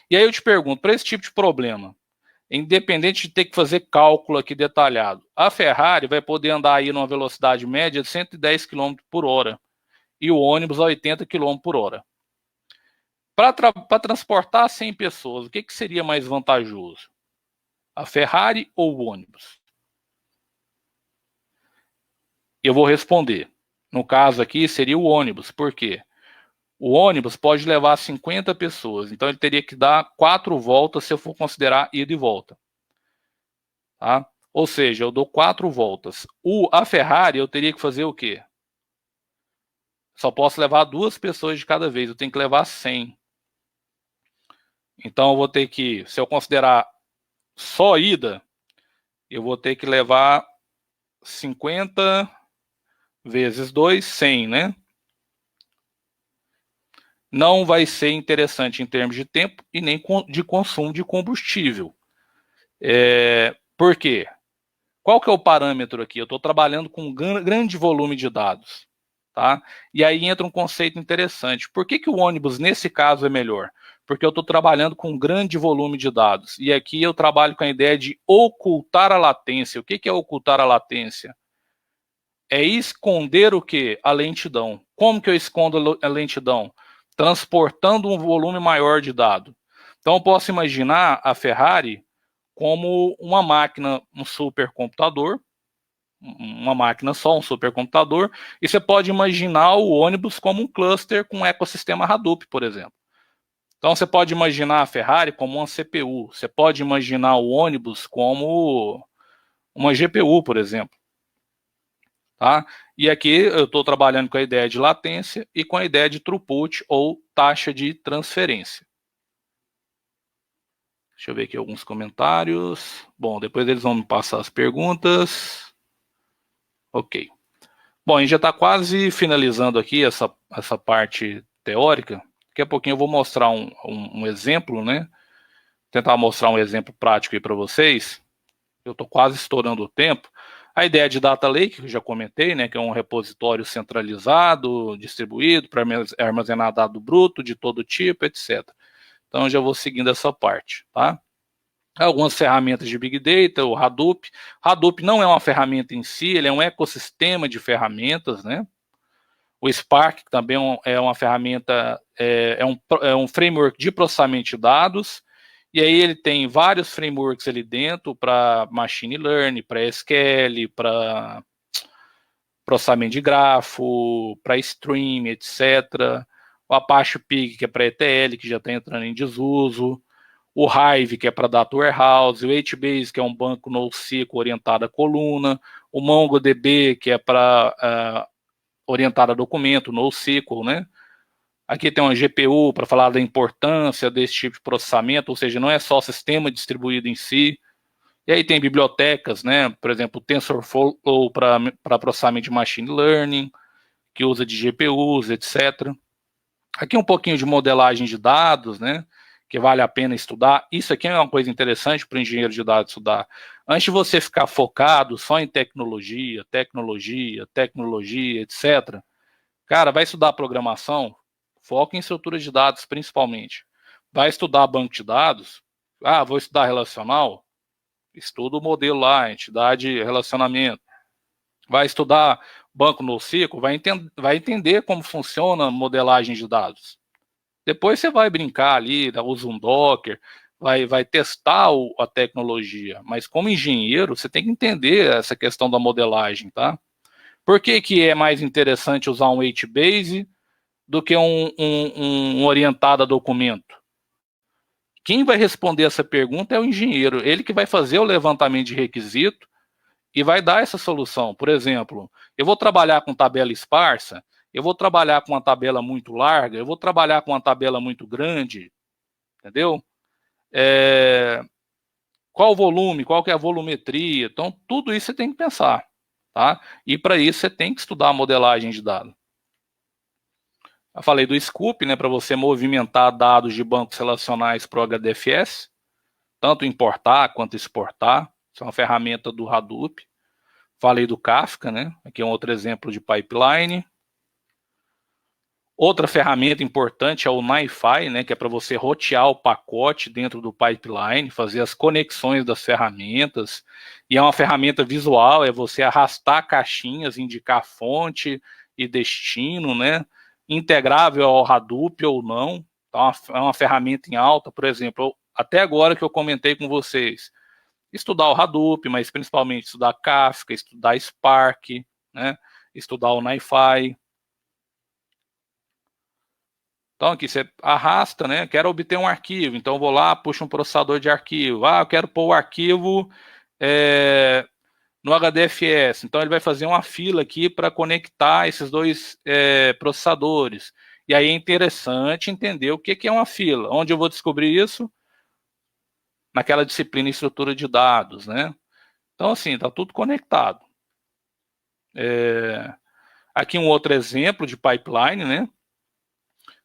E aí eu te pergunto, para esse tipo de problema, independente de ter que fazer cálculo aqui detalhado, a Ferrari vai poder andar aí numa velocidade média de 110 km por hora e o ônibus a 80 km por hora. Para transportar 100 pessoas, o que seria mais vantajoso? A Ferrari ou o ônibus? Eu vou responder. No caso aqui, seria o ônibus. Por quê? O ônibus pode levar 50 pessoas, então ele teria que dar 4 voltas se eu for considerar ida e volta. Tá? Ou seja, eu dou 4 voltas. A Ferrari eu teria que fazer o quê? Só posso levar 2 pessoas de cada vez, eu tenho que levar 100. Então eu vou ter que, se eu considerar só ida, eu vou ter que levar 50 vezes 2, 100, né? Não vai ser interessante em termos de tempo e nem de consumo de combustível. Por quê? Qual que é o parâmetro aqui? Eu estou trabalhando com um grande volume de dados. Tá? E aí entra um conceito interessante. Por que o ônibus, nesse caso, é melhor? Porque eu estou trabalhando com um grande volume de dados. E aqui eu trabalho com a ideia de ocultar a latência. O que é ocultar a latência? É esconder o quê? A lentidão. Como que eu escondo a lentidão? Transportando um volume maior de dado. Então eu posso imaginar a Ferrari como uma máquina, um supercomputador, uma máquina só, um supercomputador, e você pode imaginar o ônibus como um cluster com um ecossistema Hadoop, por exemplo. Então você pode imaginar a Ferrari como uma CPU, você pode imaginar o ônibus como uma GPU, por exemplo. Tá? E aqui eu estou trabalhando com a ideia de latência e com a ideia de throughput ou taxa de transferência. Deixa eu ver aqui alguns comentários. Bom, depois eles vão me passar as perguntas. Ok. Bom, a gente já está quase finalizando aqui essa parte teórica. Daqui a pouquinho eu vou mostrar um exemplo, né? Tentar mostrar um exemplo prático aí para vocês. Eu estou quase estourando o tempo. A ideia de Data Lake, que eu já comentei, né, que é um repositório centralizado, distribuído para armazenar dado bruto de todo tipo, etc. Então, eu já vou seguindo essa parte, tá? Algumas ferramentas de Big Data, o Hadoop. Hadoop não é uma ferramenta em si, ele é um ecossistema de ferramentas, né? O Spark também é uma ferramenta, é um framework de processamento de dados. E aí ele tem vários frameworks ali dentro para machine learning, para SQL, para processamento de grafo, para stream, etc. O Apache Pig, que é para ETL, que já está entrando em desuso. O Hive, que é para Data Warehouse. O HBase, que é um banco NoSQL orientado a coluna. O MongoDB, que é para orientado a documento, NoSQL, né? Aqui tem uma GPU para falar da importância desse tipo de processamento, ou seja, não é só o sistema distribuído em si. E aí tem bibliotecas, né? Por exemplo, o TensorFlow para processamento de machine learning, que usa de GPUs, etc. Aqui um pouquinho de modelagem de dados, né? Que vale a pena estudar. Isso aqui é uma coisa interessante para o engenheiro de dados estudar. Antes de você ficar focado só em tecnologia, etc. Cara, vai estudar programação? Foca em estrutura de dados, principalmente. Vai estudar banco de dados? Vou estudar relacional? Estuda o modelo lá, entidade relacionamento. Vai estudar banco NoSQL? Vai entender como funciona a modelagem de dados. Depois você vai brincar ali, usa um Docker, vai testar a tecnologia. Mas como engenheiro, você tem que entender essa questão da modelagem, tá? Por que é mais interessante usar um HBase do que um orientado a documento? Quem vai responder essa pergunta é o engenheiro, ele que vai fazer o levantamento de requisito e vai dar essa solução. Por exemplo, eu vou trabalhar com tabela esparsa, eu vou trabalhar com uma tabela muito larga, eu vou trabalhar com uma tabela muito grande, entendeu? Qual o volume, qual que é a volumetria, então tudo isso você tem que pensar, tá? E para isso você tem que estudar a modelagem de dados. Eu falei do Scoop, né, para você movimentar dados de bancos relacionais para o HDFS, tanto importar quanto exportar, isso é uma ferramenta do Hadoop. Falei do Kafka, né, aqui é um outro exemplo de pipeline. Outra ferramenta importante é o NiFi, né, que é para você rotear o pacote dentro do pipeline, fazer as conexões das ferramentas, e é uma ferramenta visual, é você arrastar caixinhas, indicar fonte e destino, né, integrável ao Hadoop ou não. Então, é uma ferramenta em alta, por exemplo, até agora que eu comentei com vocês, estudar o Hadoop, mas principalmente estudar Kafka, estudar Spark, né, estudar o NiFi. Então aqui você arrasta, né, quero obter um arquivo, então eu vou lá, puxo um processador de arquivo, eu quero pôr o arquivo no HDFS, então ele vai fazer uma fila aqui para conectar esses dois processadores. E aí é interessante entender o que é uma fila. Onde eu vou descobrir isso? Naquela disciplina estrutura de dados, né? Então assim, está tudo conectado. Aqui um outro exemplo de pipeline, né?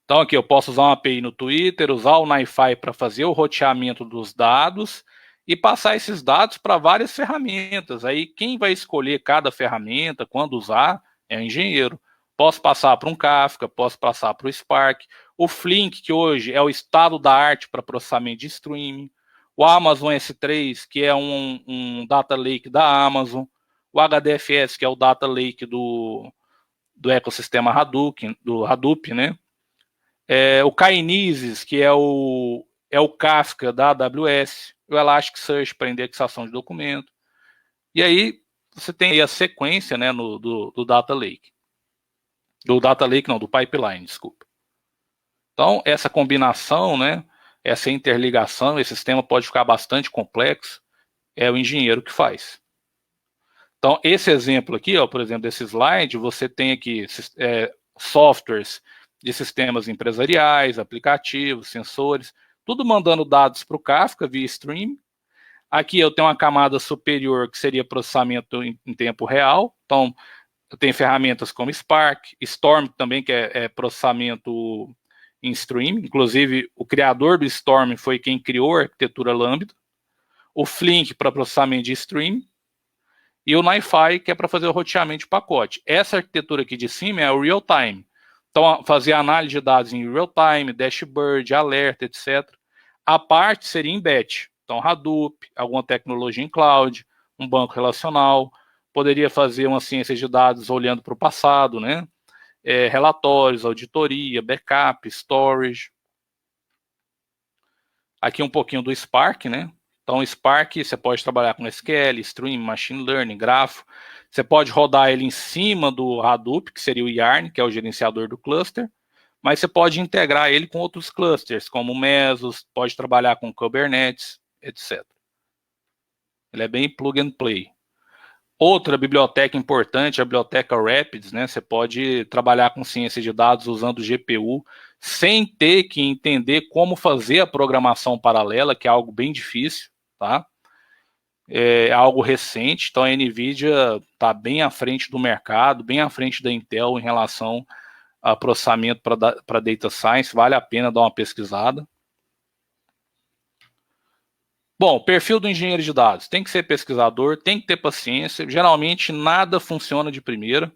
Então aqui eu posso usar uma API no Twitter, usar o NiFi para fazer o roteamento dos dados e passar esses dados para várias ferramentas. Aí quem vai escolher cada ferramenta, quando usar, é o engenheiro. Posso passar para um Kafka, posso passar para o Spark. O Flink, que hoje é o estado da arte para processamento de streaming. O Amazon S3, que é um data lake da Amazon. O HDFS, que é o data lake do ecossistema Hadoop, né? O Kinesis, que é o Kafka da AWS, o Elasticsearch para indexação de documento. E aí você tem aí a sequência, né, do Data Lake. Do Pipeline, desculpa. Então, essa combinação, né, essa interligação, esse sistema pode ficar bastante complexo, é o engenheiro que faz. Então, esse exemplo aqui, ó, por exemplo, desse slide, você tem aqui softwares de sistemas empresariais, aplicativos, sensores, tudo mandando dados para o Kafka via stream. Aqui eu tenho uma camada superior que seria processamento em tempo real. Então, eu tenho ferramentas como Spark, Storm também, que é processamento em stream. Inclusive, o criador do Storm foi quem criou a arquitetura Lambda. O Flink para processamento de stream. E o NiFi, que é para fazer o roteamento de pacote. Essa arquitetura aqui de cima é o real-time. Então, fazer análise de dados em real-time, dashboard, alerta, etc. A parte seria em batch. Então, Hadoop, alguma tecnologia em cloud, um banco relacional. Poderia fazer uma ciência de dados olhando para o passado, né? Relatórios, auditoria, backup, storage. Aqui um pouquinho do Spark, né? Então, Spark, você pode trabalhar com SQL, Stream, Machine Learning, grafo. Você pode rodar ele em cima do Hadoop, que seria o Yarn, que é o gerenciador do cluster, mas você pode integrar ele com outros clusters, como o Mesos, pode trabalhar com Kubernetes, etc. Ele é bem plug and play. Outra biblioteca importante é a biblioteca Rapids, né? Você pode trabalhar com ciência de dados usando GPU, sem ter que entender como fazer a programação paralela, que é algo bem difícil, tá? É algo recente, então a NVIDIA está bem à frente do mercado, bem à frente da Intel em relação a processamento para Data Science, vale a pena dar uma pesquisada. Bom, perfil do engenheiro de dados, tem que ser pesquisador, tem que ter paciência, geralmente nada funciona de primeira,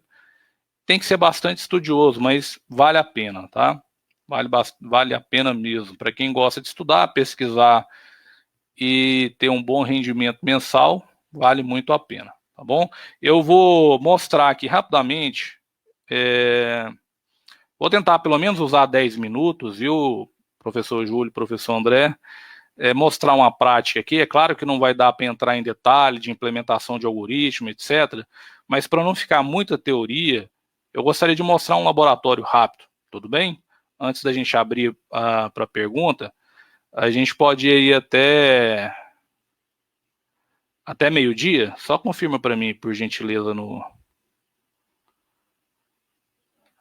tem que ser bastante estudioso, mas vale a pena, tá? Vale a pena mesmo, para quem gosta de estudar, pesquisar e ter um bom rendimento mensal, vale muito a pena, tá bom? Eu vou mostrar aqui rapidamente, vou tentar pelo menos usar 10 minutos, viu, professor Júlio, professor André, mostrar uma prática aqui. É claro que não vai dar para entrar em detalhe de implementação de algoritmo, etc., mas para não ficar muita teoria, eu gostaria de mostrar um laboratório rápido. tudo bem? Antes da gente abrir para a pergunta, a gente pode ir até meio-dia? Só confirma para mim, por gentileza,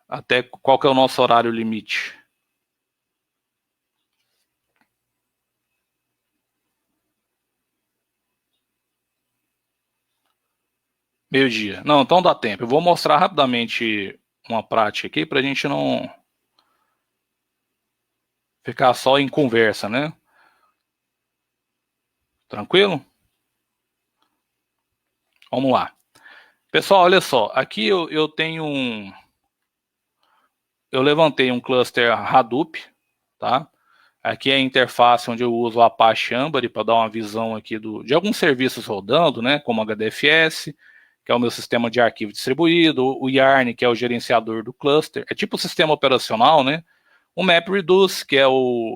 até qual que é o nosso horário limite. Meio-dia. Não, então dá tempo. Eu vou mostrar rapidamente uma prática aqui para a gente não ficar só em conversa, né? Tranquilo? Vamos lá. Pessoal, olha só. Aqui eu tenho eu levantei um cluster Hadoop, tá? Aqui é a interface onde eu uso o Apache Ambry para dar uma visão aqui de alguns serviços rodando, né? Como HDFS, que é o meu sistema de arquivo distribuído, o Yarn, que é o gerenciador do cluster, é tipo o sistema operacional, né? O MapReduce, que é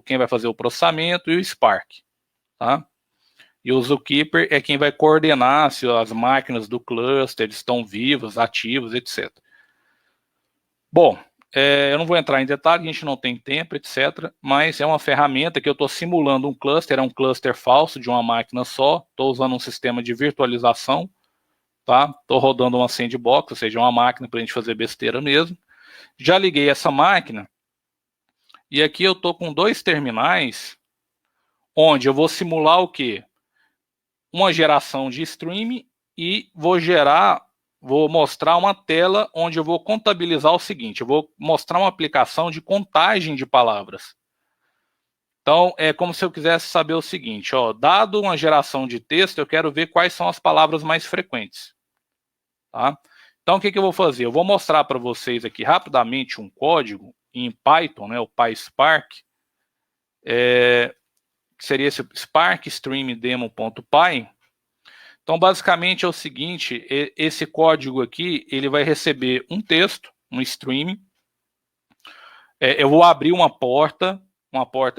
quem vai fazer o processamento, e o Spark, tá? E o Zookeeper é quem vai coordenar se as máquinas do cluster estão vivas, ativas, etc. Bom, eu não vou entrar em detalhe, a gente não tem tempo, etc. Mas é uma ferramenta que eu estou simulando um cluster, é um cluster falso de uma máquina só. Estou usando um sistema de virtualização, tá? Estou rodando uma sandbox, ou seja, uma máquina para a gente fazer besteira mesmo. Já liguei essa máquina e aqui eu estou com 2 terminais onde eu vou simular o quê? Uma geração de stream e vou mostrar uma tela onde eu vou contabilizar o seguinte, eu vou mostrar uma aplicação de contagem de palavras. Então, é como se eu quisesse saber o seguinte, ó, dado uma geração de texto, eu quero ver quais são as palavras mais frequentes. Tá? Então, o que eu vou fazer? Eu vou mostrar para vocês aqui rapidamente um código em Python, né, o PySpark, que seria esse Spark Stream Demo.py. Então, basicamente é o seguinte, esse código aqui, ele vai receber um texto, um stream. Eu vou abrir uma porta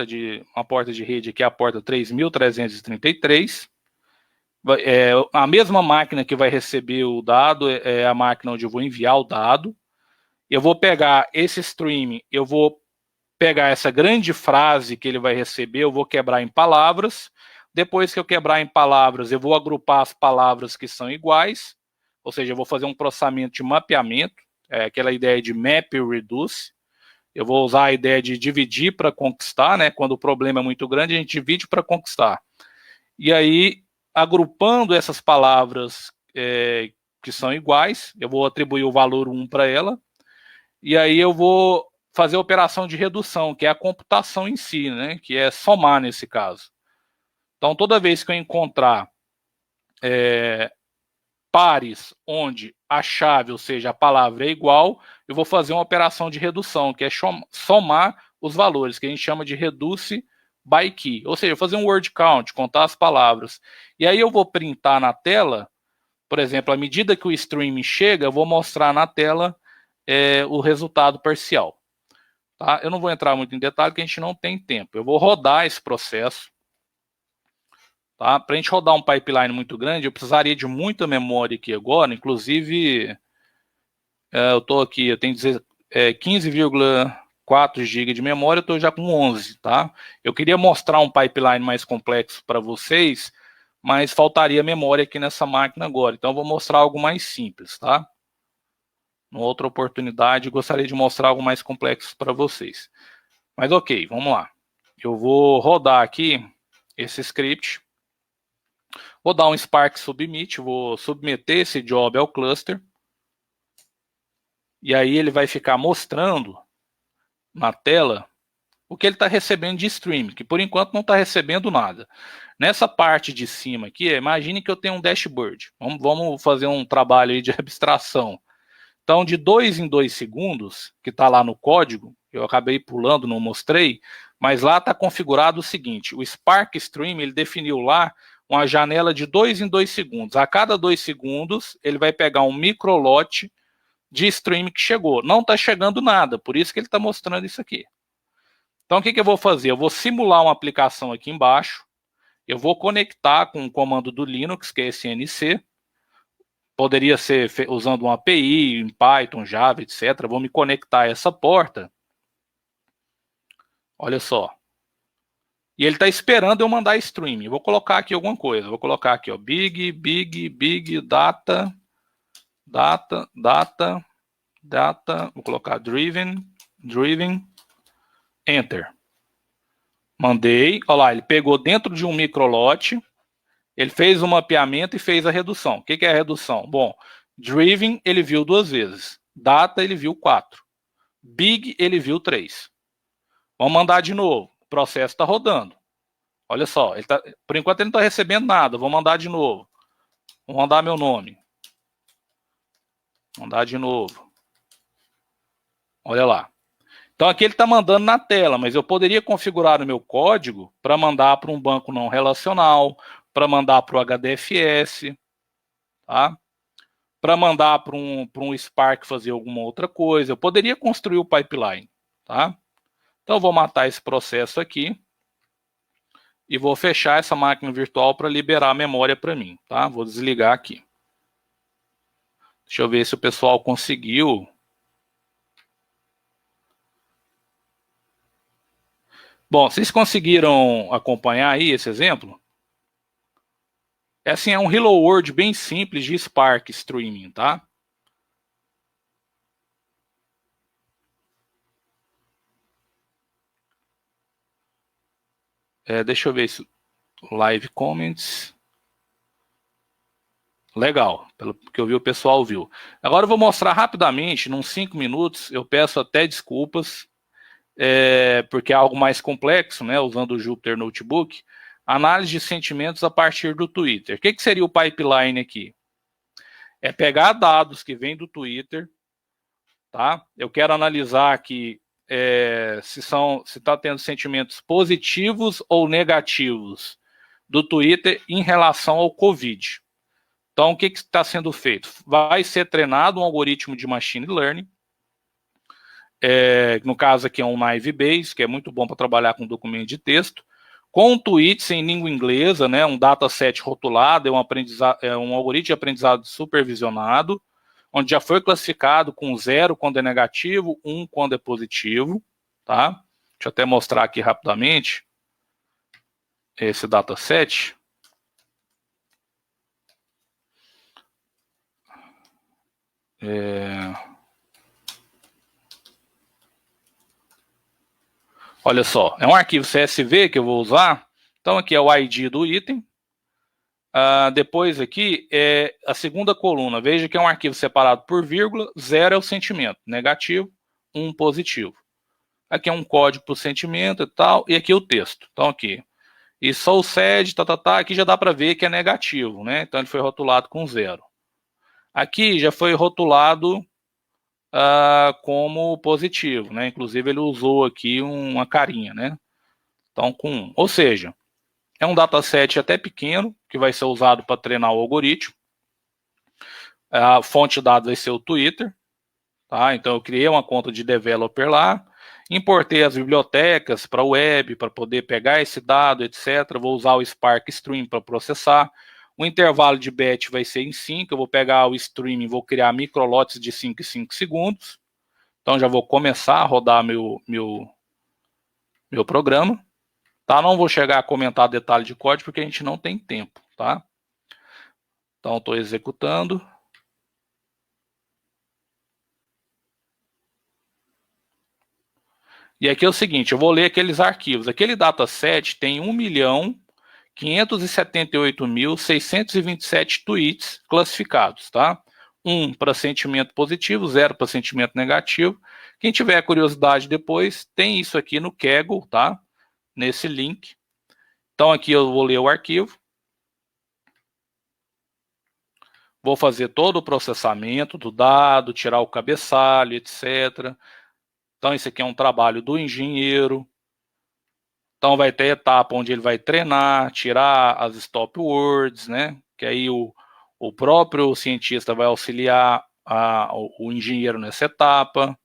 de rede aqui, a porta 3333. A mesma máquina que vai receber o dado é a máquina onde eu vou enviar o dado. Eu vou pegar esse stream, eu vou pegar essa grande frase que ele vai receber, eu vou quebrar em palavras. Depois que eu quebrar em palavras, eu vou agrupar as palavras que são iguais, ou seja, eu vou fazer um processamento de mapeamento, aquela ideia de MapReduce. Eu vou usar a ideia de dividir para conquistar, né? Quando o problema é muito grande, a gente divide para conquistar. E aí, agrupando essas palavras que são iguais, eu vou atribuir o valor 1 para ela, e aí eu vou fazer a operação de redução, que é a computação em si, né? Que é somar nesse caso. Então, toda vez que eu encontrar pares onde a chave, ou seja, a palavra é igual, eu vou fazer uma operação de redução, que é somar os valores, que a gente chama de reduce by key. Ou seja, fazer um word count, contar as palavras. E aí eu vou printar na tela, por exemplo, à medida que o stream chega, eu vou mostrar na tela o resultado parcial. Tá? Eu não vou entrar muito em detalhe, porque a gente não tem tempo. Eu vou rodar esse processo. Tá? Para a gente rodar um pipeline muito grande, eu precisaria de muita memória aqui agora, inclusive eu tenho 15,4 GB de memória, eu estou já com 11, tá? Eu queria mostrar um pipeline mais complexo para vocês, mas faltaria memória aqui nessa máquina agora, então eu vou mostrar algo mais simples, tá? Numa outra oportunidade, gostaria de mostrar algo mais complexo para vocês. Mas ok, vamos lá. Eu vou rodar aqui esse script. Vou dar um Spark Submit, vou submeter esse job ao cluster. E aí ele vai ficar mostrando na tela o que ele está recebendo de stream, que por enquanto não está recebendo nada. Nessa parte de cima aqui, imagine que eu tenho um dashboard. Vamos fazer um trabalho aí de abstração. Então, de 2 em 2 segundos, que está lá no código, eu acabei pulando, não mostrei, mas lá está configurado o seguinte, o Spark Stream, ele definiu lá uma janela de 2 em 2 segundos. A cada 2 segundos, ele vai pegar um microlote de stream que chegou. Não está chegando nada, por isso que ele está mostrando isso aqui. Então, o que eu vou fazer? Eu vou simular uma aplicação aqui embaixo, eu vou conectar com o comando do Linux, que é SNC, poderia ser usando uma API, em Python, Java, etc. Vou me conectar a essa porta Olha só. E ele está esperando eu mandar stream. Eu vou colocar aqui alguma coisa. Vou colocar aqui, ó, big data. Vou colocar driven, enter. Mandei. Olha lá, ele pegou dentro de um microlote. Ele fez o mapeamento e fez a redução. O que é a redução? Bom, driven ele viu 2 vezes. Data ele viu 4. Big ele viu 3. Vamos mandar de novo. O processo está rodando. Olha só, por enquanto ele não está recebendo nada. Vou mandar de novo. Vou mandar meu nome. Mandar de novo. Olha lá. Então aqui ele está mandando na tela, mas eu poderia configurar o meu código para mandar para um banco não relacional, para mandar para o HDFS, tá? Para mandar para um Spark fazer alguma outra coisa. Eu poderia construir o pipeline, tá? Então eu vou matar esse processo aqui e vou fechar essa máquina virtual para liberar a memória para mim, tá? Vou desligar aqui. Deixa eu ver se o pessoal conseguiu. Bom, vocês conseguiram acompanhar aí esse exemplo? Assim, é um Hello World bem simples de Spark Streaming, tá? Deixa eu ver isso. Live Comments. Legal, pelo que eu vi, o pessoal viu. Agora eu vou mostrar rapidamente, nos 5 minutos, eu peço até desculpas, porque é algo mais complexo, né, usando o Jupyter Notebook, análise de sentimentos a partir do Twitter. O que seria o pipeline aqui? É pegar dados que vêm do Twitter, tá? Eu quero analisar aqui se está tendo sentimentos positivos ou negativos do Twitter em relação ao Covid. Então, o que está sendo feito? Vai ser treinado um algoritmo de machine learning, no caso aqui é um Naive Bayes, que é muito bom para trabalhar com documento de texto, com tweets em língua inglesa, né, um dataset rotulado, é um algoritmo de aprendizado supervisionado, onde já foi classificado com 0 quando é negativo, 1 quando é positivo, tá? Deixa eu até mostrar aqui rapidamente esse dataset. Olha só, é um arquivo CSV que eu vou usar. Então aqui é o ID do item. Depois aqui é a segunda coluna. Veja que é um arquivo separado por vírgula. 0 é o sentimento negativo, 1 positivo. Aqui é um código para o sentimento e tal. E aqui o texto. Então aqui. E só o SED, aqui já dá para ver que é negativo, né? Então ele foi rotulado com 0. Aqui já foi rotulado como positivo, né? Inclusive ele usou aqui uma carinha, né? Então com 1. Ou seja, é um dataset até pequeno, que vai ser usado para treinar o algoritmo. A fonte de dados vai ser o Twitter, tá? Então eu criei uma conta de developer lá, importei as bibliotecas para o web, para poder pegar esse dado, etc. Vou usar o Spark Stream para processar. O intervalo de batch vai ser em 5, eu vou pegar o stream e vou criar microlotes de 5 em 5 segundos. Então já vou começar a rodar meu programa. Tá? Não vou chegar a comentar detalhe de código porque a gente não tem tempo, tá? Então estou executando. E aqui é o seguinte, eu vou ler aqueles arquivos. Aquele dataset tem 1.578.627 tweets classificados, tá? 1 para sentimento positivo, 0 para sentimento negativo. Quem tiver curiosidade depois, tem isso aqui no Kaggle, tá? Nesse link. Então aqui eu vou ler o arquivo. Vou fazer todo o processamento do dado, tirar o cabeçalho, etc. Então esse aqui é um trabalho do engenheiro. Então vai ter etapa onde ele vai treinar, tirar as stop words, né? Que aí o próprio cientista vai auxiliar o engenheiro nessa etapa.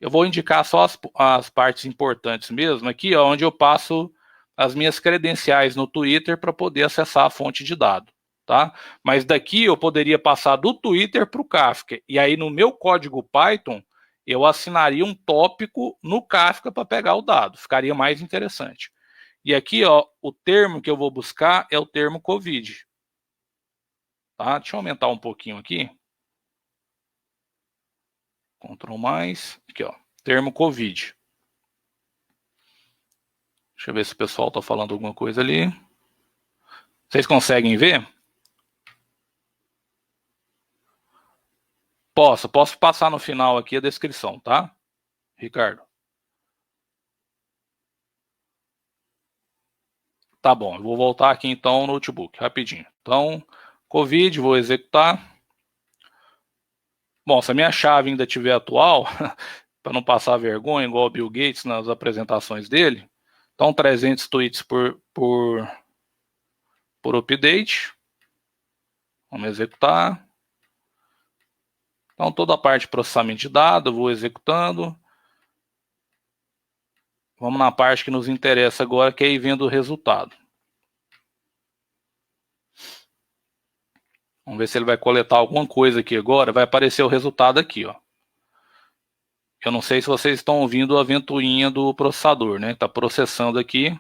Eu vou indicar só as partes importantes mesmo, aqui ó, onde eu passo as minhas credenciais no Twitter para poder acessar a fonte de dado, tá? Mas daqui eu poderia passar do Twitter para o Kafka, e aí no meu código Python, eu assinaria um tópico no Kafka para pegar o dado, ficaria mais interessante. E aqui, ó, o termo que eu vou buscar é o termo COVID. Tá? Deixa eu aumentar um pouquinho aqui. Ctrl mais, aqui ó, termo COVID. Deixa eu ver se o pessoal está falando alguma coisa ali. Vocês conseguem ver? Posso passar no final aqui a descrição, tá, Ricardo? Tá bom, eu vou voltar aqui então no notebook, rapidinho. Então, COVID, vou executar. Bom, se a minha chave ainda estiver atual, para não passar vergonha, igual o Bill Gates nas apresentações dele, então 300 tweets por update. Vamos executar. Então, toda a parte de processamento de dados, vou executando. Vamos na parte que nos interessa agora, que é ir vendo o resultado. Vamos ver se ele vai coletar alguma coisa aqui agora. Vai aparecer o resultado aqui, ó. Eu não sei se vocês estão ouvindo a ventoinha do processador, né? Está processando aqui.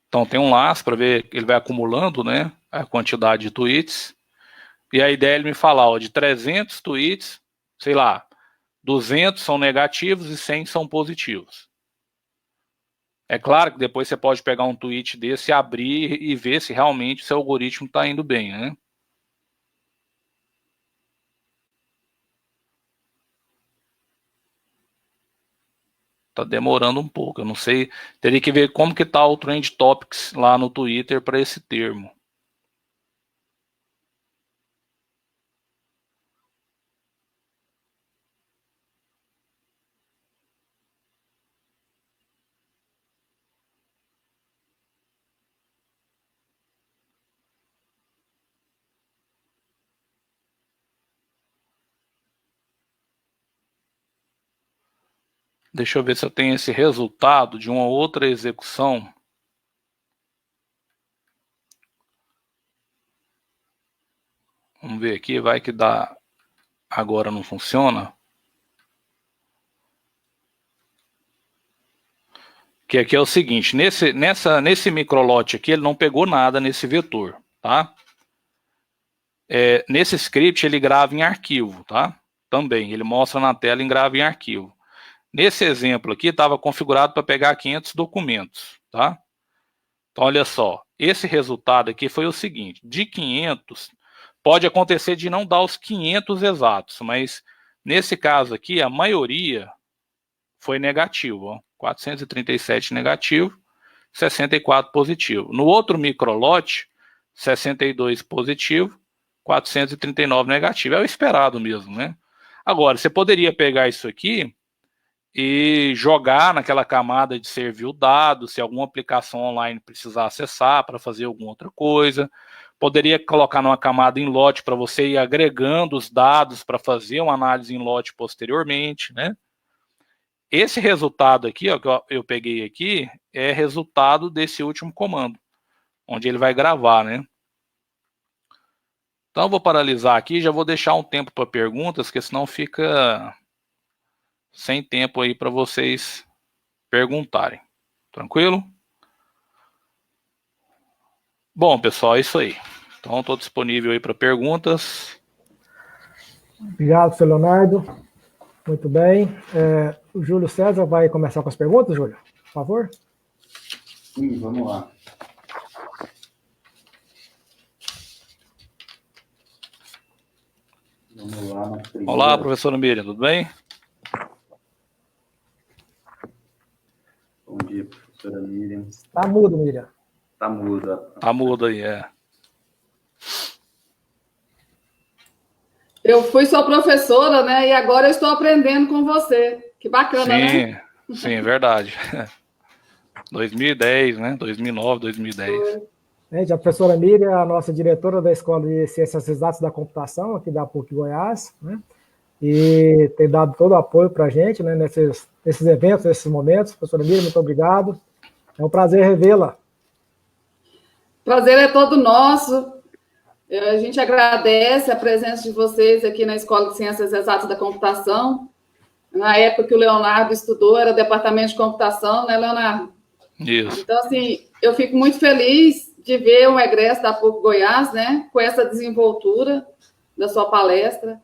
Então tem um laço para ver que ele vai acumulando, né, a quantidade de tweets. E a ideia é ele me falar, ó, de 300 tweets, sei lá, 200 são negativos e 100 são positivos. É claro que depois você pode pegar um tweet desse, abrir e ver se realmente o seu algoritmo está indo bem, né? Tá demorando um pouco, eu não sei, teria que ver como que tá o Trend Topics lá no Twitter para esse termo. Deixa eu ver se eu tenho esse resultado de uma outra execução. Vamos ver aqui, vai que dá. Agora não funciona. Que aqui é o seguinte, nesse microlote aqui, ele não pegou nada nesse vetor, tá? Nesse script ele grava em arquivo, tá? Também, ele mostra na tela e grava em arquivo. Nesse exemplo aqui, estava configurado para pegar 500 documentos, tá? Então, olha só, esse resultado aqui foi o seguinte, de 500, pode acontecer de não dar os 500 exatos, mas nesse caso aqui, a maioria foi negativo, ó, 437 negativo, 64 positivo. No outro microlote, 62 positivo, 439 negativo, é o esperado mesmo, né? Agora, você poderia pegar isso aqui e jogar naquela camada de servir o dado, se alguma aplicação online precisar acessar para fazer alguma outra coisa. Poderia colocar numa camada em lote para você ir agregando os dados para fazer uma análise em lote posteriormente, né? Esse resultado aqui, ó, que eu peguei aqui, é resultado desse último comando, onde ele vai gravar, né? Então, eu vou paralisar aqui, já vou deixar um tempo para perguntas, porque senão fica sem tempo aí para vocês perguntarem. Tranquilo? Bom, pessoal, é isso aí. Então, estou disponível aí para perguntas. Obrigado, seu Leonardo. Muito bem. O Júlio César vai começar com as perguntas, Júlio? Por favor. Sim, vamos lá. Vamos lá na primeira. Olá, professora Miriam, tudo bem? Bom dia, professora Miriam. Tá mudo, Miriam. Tá muda. Tá mudo aí, é. Eu fui sua professora, né? E agora eu estou aprendendo com você. Que bacana, né? Sim, é verdade. 2010, né? 2009, 2010. Gente, a professora Miriam é a nossa diretora da Escola de Ciências Exatas da Computação, aqui da PUC Goiás, né? E tem dado todo o apoio para a gente, né? Nesses eventos, nesses momentos. Professora Miriam, muito obrigado. É um prazer revê-la. Prazer é todo nosso. A gente agradece a presença de vocês aqui na Escola de Ciências Exatas da Computação. Na época que o Leonardo estudou, era departamento de computação, né, Leonardo? Isso. Então, assim, eu fico muito feliz de ver um egresso da PUC Goiás, né, com essa desenvoltura da sua palestra.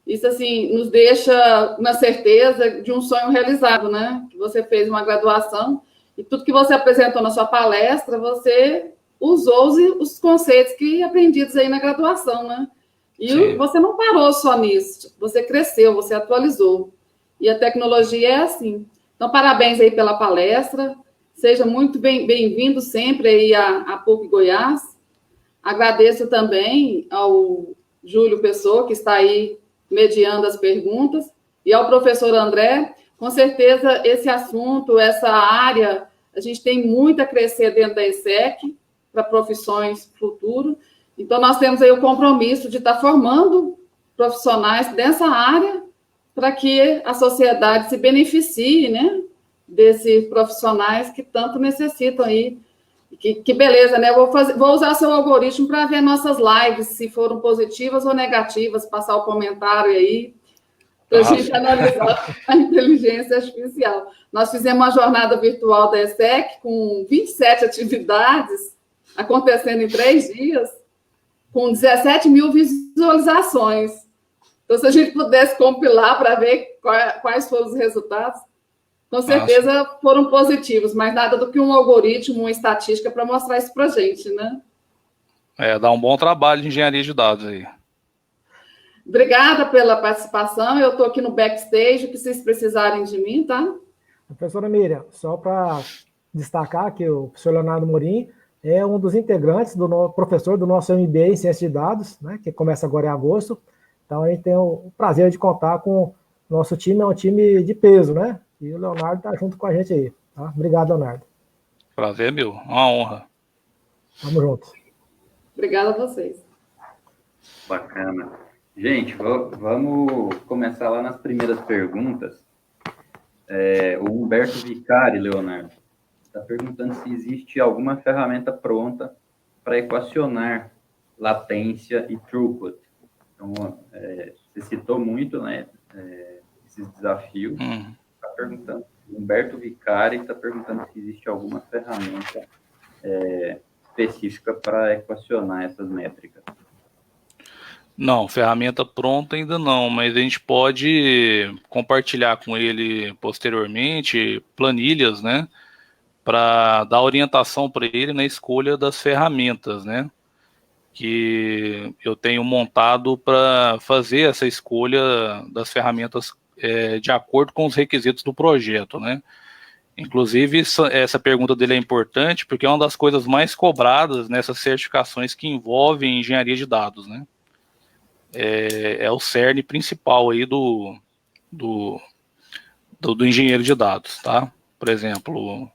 Isso, assim, nos deixa na certeza de um sonho realizado, né? Que você fez uma graduação e tudo que você apresentou na sua palestra, você usou os conceitos que aprendidos aí na graduação, né? E Sim. Você não parou só nisso, você cresceu, você atualizou. E a tecnologia é assim. Então, parabéns aí pela palestra. Seja muito bem-vindo sempre aí à PUC Goiás. Agradeço também ao Júlio Pessoa, que está aí mediando as perguntas, e ao professor André. Com certeza, esse assunto, essa área, a gente tem muito a crescer dentro da ESSEC, para profissões futuro. Então, nós temos aí o compromisso de estar formando profissionais dessa área para que a sociedade se beneficie, né, desses profissionais que tanto necessitam aí. Que beleza, né? Vou usar seu algoritmo para ver nossas lives, se foram positivas ou negativas, passar o comentário aí, para a gente analisar a inteligência artificial. Nós fizemos uma jornada virtual da ESSEC com 27 atividades, acontecendo em 3 dias, com 17 mil visualizações. Então, se a gente pudesse compilar para ver quais foram os resultados, com certeza foram positivos, mas nada do que um algoritmo, uma estatística para mostrar isso para a gente, né? Dá um bom trabalho de engenharia de dados aí. Obrigada pela participação. Eu estou aqui no backstage, o que vocês precisarem de mim, tá? Professora Miriam, só para destacar que o professor Leonardo Morim é um dos integrantes, professor do nosso MBA em Ciência de Dados, né, que começa agora em agosto. Então, a gente tem o prazer de contar com o nosso time, é um time de peso, né? E o Leonardo está junto com a gente aí. Tá? Obrigado, Leonardo. Prazer é meu, uma honra. Tamo junto. Obrigada a vocês. Bacana. Gente, vamos começar lá nas primeiras perguntas. O Humberto Vicari, Leonardo, está perguntando se existe alguma ferramenta pronta para equacionar latência e throughput. Então, você citou muito, né, esses desafios. Está perguntando. Humberto Vicari está perguntando se existe alguma ferramenta específica para equacionar essas métricas. Não, ferramenta pronta ainda não, mas a gente pode compartilhar com ele posteriormente planilhas, né, para dar orientação para ele na escolha das ferramentas, né, que eu tenho montado para fazer essa escolha das ferramentas de acordo com os requisitos do projeto, né. Inclusive, essa pergunta dele é importante porque é uma das coisas mais cobradas nessas certificações que envolvem engenharia de dados, né. É o cerne principal aí do engenheiro de dados, tá? Por exemplo,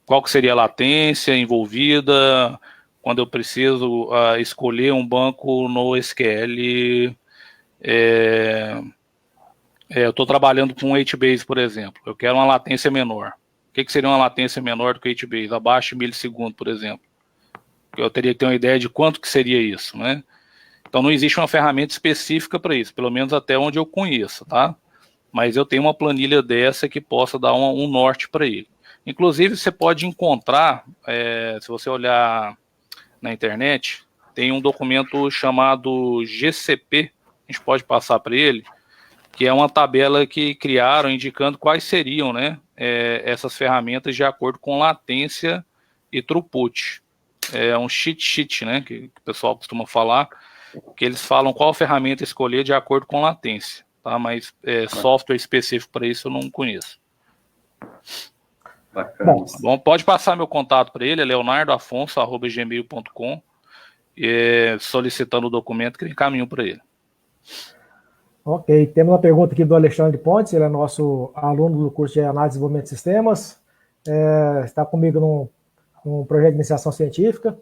qual que seria a latência envolvida quando eu preciso escolher um banco no SQL. Eu estou trabalhando com HBase, por exemplo. Eu quero uma latência menor. O que seria uma latência menor do que HBase? Abaixo de milissegundo, por exemplo. Eu teria que ter uma ideia de quanto que seria isso, né? Então, não existe uma ferramenta específica para isso, pelo menos até onde eu conheço, tá? Mas eu tenho uma planilha dessa que possa dar um norte para ele. Inclusive, você pode encontrar, se você olhar na internet, tem um documento chamado GCP, a gente pode passar para ele, que é uma tabela que criaram indicando quais seriam, né, essas ferramentas de acordo com latência e throughput. É um cheat sheet, né, que o pessoal costuma falar, que eles falam qual ferramenta escolher de acordo com latência, tá? Mas software específico para isso eu não conheço. Bacana. Bom, pode passar meu contato para ele, é leonardoafonso@gmail.com, solicitando o documento que eu encaminho para ele. Ok, temos uma pergunta aqui do Alexandre Pontes, ele é nosso aluno do curso de Análise e Desenvolvimento de Sistemas, está comigo num projeto de iniciação científica.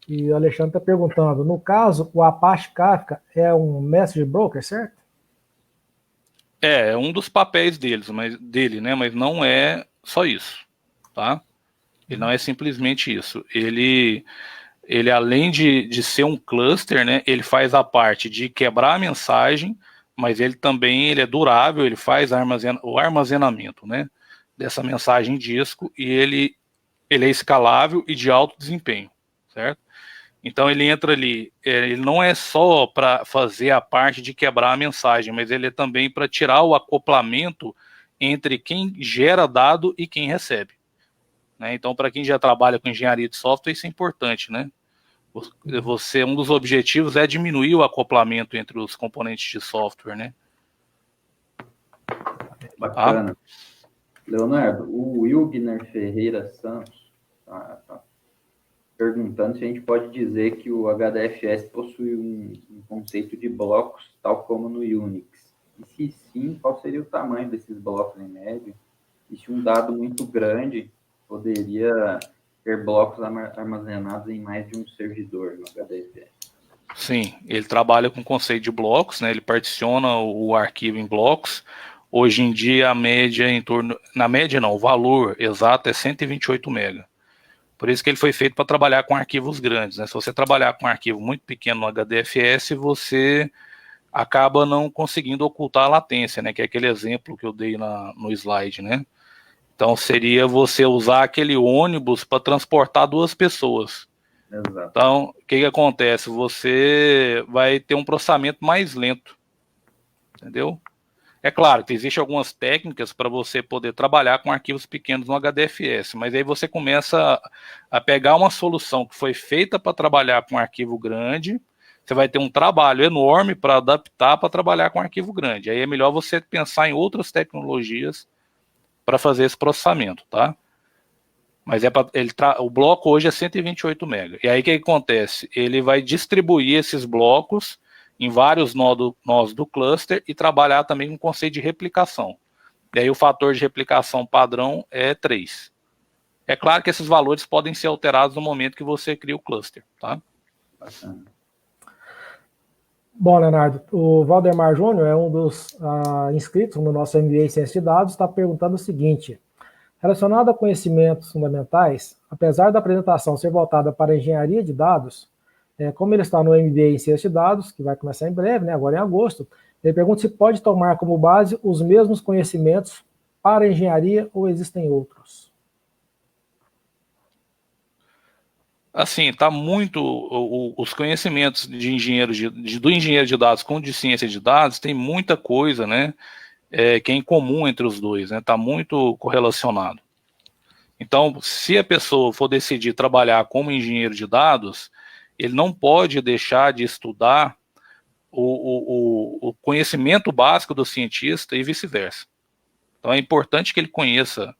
E o Alexandre está perguntando, no caso, o Apache Kafka é um message broker, certo? É um dos papéis dele, né? Mas não é só isso, tá? Ele não é simplesmente isso. Ele além de ser um cluster, né, ele faz a parte de quebrar a mensagem, mas ele também ele é durável, ele faz o armazenamento, né, dessa mensagem disco, e ele é escalável e de alto desempenho, certo? Então ele entra ali, ele não é só para fazer a parte de quebrar a mensagem, mas ele é também para tirar o acoplamento entre quem gera dado e quem recebe, né? Então, para quem já trabalha com engenharia de software, isso é importante, né? Um dos objetivos é diminuir o acoplamento entre os componentes de software, né? Bacana. Leonardo, o Wilgner Ferreira Santos tá perguntando se a gente pode dizer que o HDFS possui um conceito de blocos, tal como no Unix. E se sim, qual seria o tamanho desses blocos em média? E se um dado muito grande poderia ter blocos armazenados em mais de um servidor no HDFS? Sim, ele trabalha com o conceito de blocos, né? Ele particiona o arquivo em blocos. Hoje em dia, a média o valor exato é 128 MB. Por isso que ele foi feito para trabalhar com arquivos grandes, né? Se você trabalhar com um arquivo muito pequeno no HDFS, você acaba não conseguindo ocultar a latência, né? Que é aquele exemplo que eu dei no slide, né? Então seria você usar aquele ônibus para transportar 2 pessoas. Exato. Então, o que acontece? Você vai ter um processamento mais lento, entendeu? É claro que existem algumas técnicas para você poder trabalhar com arquivos pequenos no HDFS, mas aí você começa a pegar uma solução que foi feita para trabalhar com arquivo grande, você vai ter um trabalho enorme para adaptar para trabalhar com arquivo grande. Aí é melhor você pensar em outras tecnologias para fazer esse processamento, tá? Mas o bloco hoje é 128 MB. E aí o que acontece? Ele vai distribuir esses blocos em vários nós do cluster e trabalhar também com o conceito de replicação. E aí o fator de replicação padrão é 3. É claro que esses valores podem ser alterados no momento que você cria o cluster, tá? Bacana. Bom, Leonardo, o Valdemar Júnior é um dos inscritos no nosso MBA em Ciência de Dados, está perguntando o seguinte: relacionado a conhecimentos fundamentais, apesar da apresentação ser voltada para a engenharia de dados, como ele está no MBA em Ciência de Dados, que vai começar em breve, né, agora em agosto, ele pergunta se pode tomar como base os mesmos conhecimentos para a engenharia ou existem outros. Assim, tá muito os conhecimentos de engenheiro do engenheiro de dados com de ciência de dados tem muita coisa, né, que é em comum entre os dois, né, tá muito correlacionado. Então, se a pessoa for decidir trabalhar como engenheiro de dados, ele não pode deixar de estudar o conhecimento básico do cientista e vice-versa. Então, é importante que ele conheça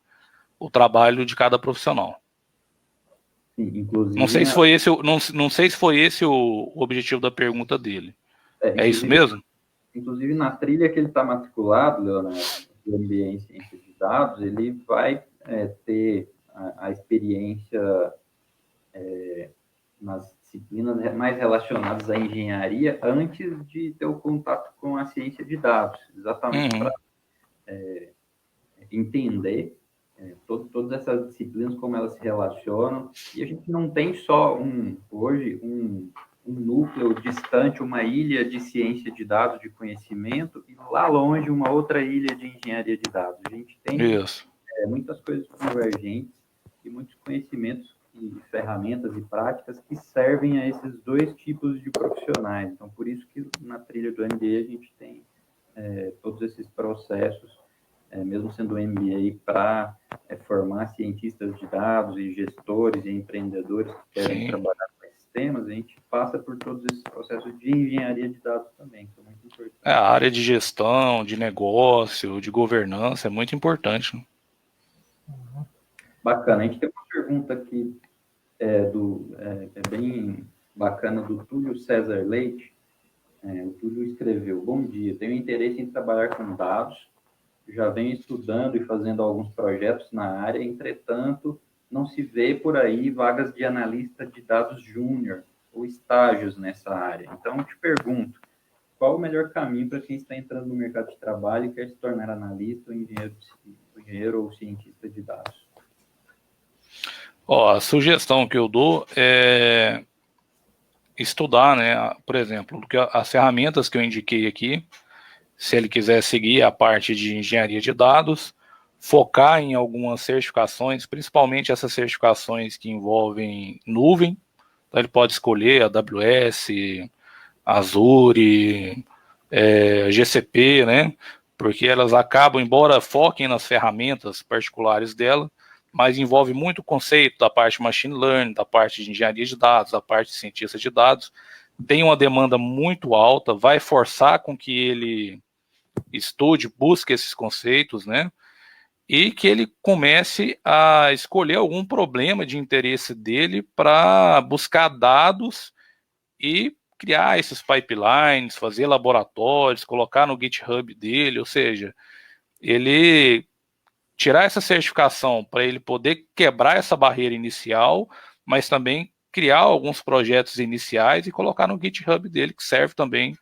o trabalho de cada profissional. Sim, inclusive, não sei se foi esse, não sei se foi esse o objetivo da pergunta dele. É isso mesmo? Inclusive, na trilha que ele está matriculado, Leonardo, do MBA em Ciência de Dados, ele vai ter a experiência nas disciplinas mais relacionadas à engenharia antes de ter o contato com a ciência de dados, exatamente para entender todas essas disciplinas, como elas se relacionam. E a gente não tem só hoje um núcleo distante, uma ilha de ciência de dados, de conhecimento, e lá longe uma outra ilha de engenharia de dados. A gente tem muitas coisas convergentes e muitos conhecimentos e ferramentas e práticas que servem a esses dois tipos de profissionais. Então, por isso que na trilha do MBA a gente tem todos esses processos, mesmo sendo um MBA para formar cientistas de dados e gestores e empreendedores que querem trabalhar com esses temas, a gente passa por todos esses processos de engenharia de dados também, que são muito importantes. A área de gestão, de negócio, de governança é muito importante, né? Bacana. A gente tem uma pergunta aqui bem bacana, do Túlio César Leite. O Túlio escreveu: bom dia, tenho interesse em trabalhar com dados, já venho estudando e fazendo alguns projetos na área, entretanto, não se vê por aí vagas de analista de dados júnior ou estágios nessa área. Então, eu te pergunto, qual o melhor caminho para quem está entrando no mercado de trabalho e quer se tornar analista ou engenheiro ou cientista de dados? Ó, a sugestão que eu dou é estudar, né, por exemplo, as ferramentas que eu indiquei aqui, se ele quiser seguir a parte de engenharia de dados, focar em algumas certificações, principalmente essas certificações que envolvem nuvem, então ele pode escolher a AWS, Azure, GCP, né, porque elas acabam, embora foquem nas ferramentas particulares dela, mas envolve muito conceito da parte de machine learning, da parte de engenharia de dados, da parte de cientista de dados, tem uma demanda muito alta, vai forçar com que ele estude, busque esses conceitos, né, e que ele comece a escolher algum problema de interesse dele para buscar dados e criar esses pipelines, fazer laboratórios, colocar no GitHub dele, ou seja, ele tirar essa certificação para ele poder quebrar essa barreira inicial, mas também criar alguns projetos iniciais e colocar no GitHub dele, que serve também